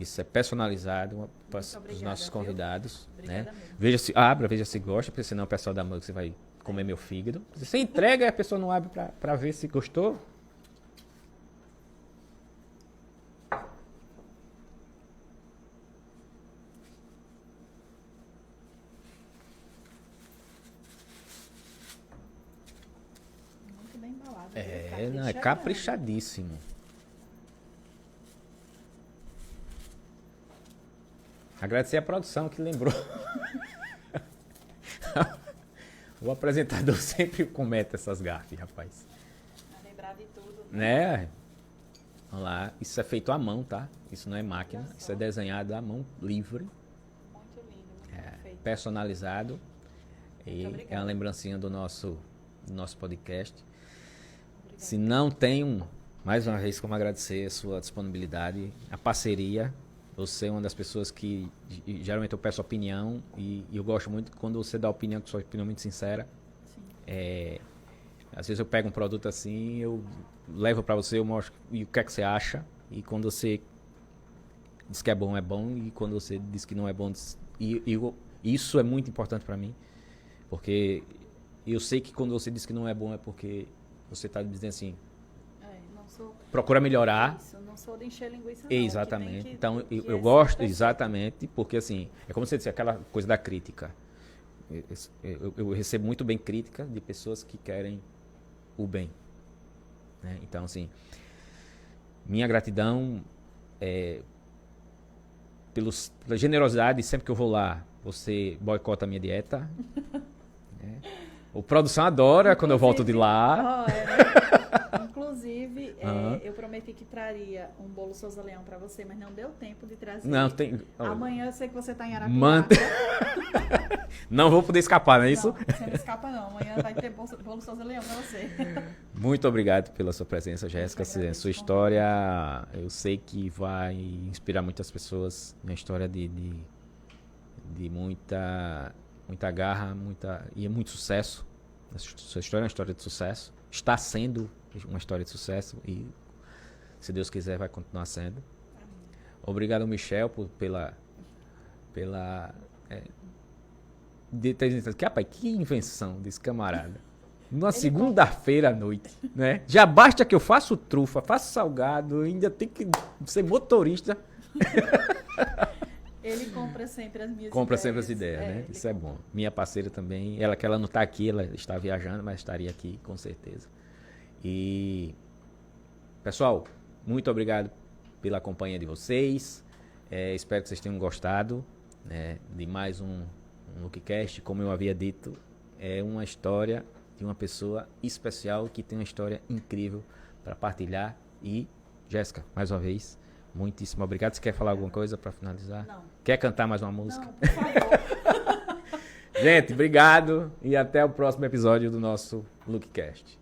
Isso é personalizado para os obrigada, nossos viu? convidados. Né? Obrigada mesmo. Veja se gosta, porque senão o pessoal da Mugs vai comer meu fígado. Você entrega e a pessoa não abre para ver se gostou. Muito bem embalado. viu? Não, é caprichadíssimo. Agradecer a produção que lembrou. O apresentador sempre comete essas gafes, rapaz. Pra lembrar de tudo. Né? Vamos lá. Isso é feito à mão, tá? Isso não é máquina. Olha Isso só. é desenhado à mão livre, Muito lindo, muito perfeito. personalizado. E obrigada. é uma lembrancinha do nosso podcast. Obrigada. Se não tenho, mais uma vez, como agradecer a sua disponibilidade, a parceria. Você é uma das pessoas que geralmente eu peço opinião e eu gosto muito quando você dá opinião, que sua opinião é muito sincera. Sim. Às vezes eu pego um produto assim, eu levo pra você, eu mostro e o que é que você acha. E quando você diz que é bom, e quando você diz que não é bom, isso é muito importante pra mim. Porque eu sei que quando você diz que não é bom é porque você tá dizendo assim, Não sou... procura melhorar. Isso, não sou de encher linguiça, não. Exatamente. Então, que eu é gosto, sempre assim. exatamente, porque assim, é como você disse, aquela coisa da crítica. Eu recebo muito bem crítica de pessoas que querem o bem. Né? Então, assim, minha gratidão pela generosidade, sempre que eu vou lá, você boicota a minha dieta. Né? O produção adora quando eu volto de lá. Inclusive, Aham. eu prometi que traria um bolo Souza Leão pra você, mas não deu tempo de trazer. Não, tem. Amanhã eu sei que você tá em Arapiraca. Manta. Não vou poder escapar, não é isso? Não, você não escapa não. Amanhã vai ter bolo Souza Leão pra você. Muito obrigado pela sua presença, Jéssica. agradeço Sua o história, eu sei que vai inspirar muitas pessoas. Uma história de muita garra, e muito sucesso. A sua história é uma história de sucesso. Está sendo uma história de sucesso e, se Deus quiser, vai continuar sendo. Obrigado, Michel, pela de ter dito que, rapaz, que invenção desse camarada. Numa segunda-feira à noite, né? Já basta que eu faço trufa, faço salgado, ainda tem que ser motorista. Ele compra sempre as minhas Compra ideias. sempre as ideias, né? ele Isso é bom. Minha parceira também, que ela não está aqui, ela está viajando, mas estaria aqui com certeza. E, pessoal, muito obrigado pela companhia de vocês. Espero que vocês tenham gostado, né, de mais um Lookcast. Como eu havia dito, é uma história de uma pessoa especial que tem uma história incrível para partilhar. E, Jéssica, mais uma vez, muitíssimo obrigado. Você quer falar alguma coisa para finalizar? Não. Quer cantar mais uma música? Não, por favor. Gente, obrigado e até o próximo episódio do nosso Lookcast.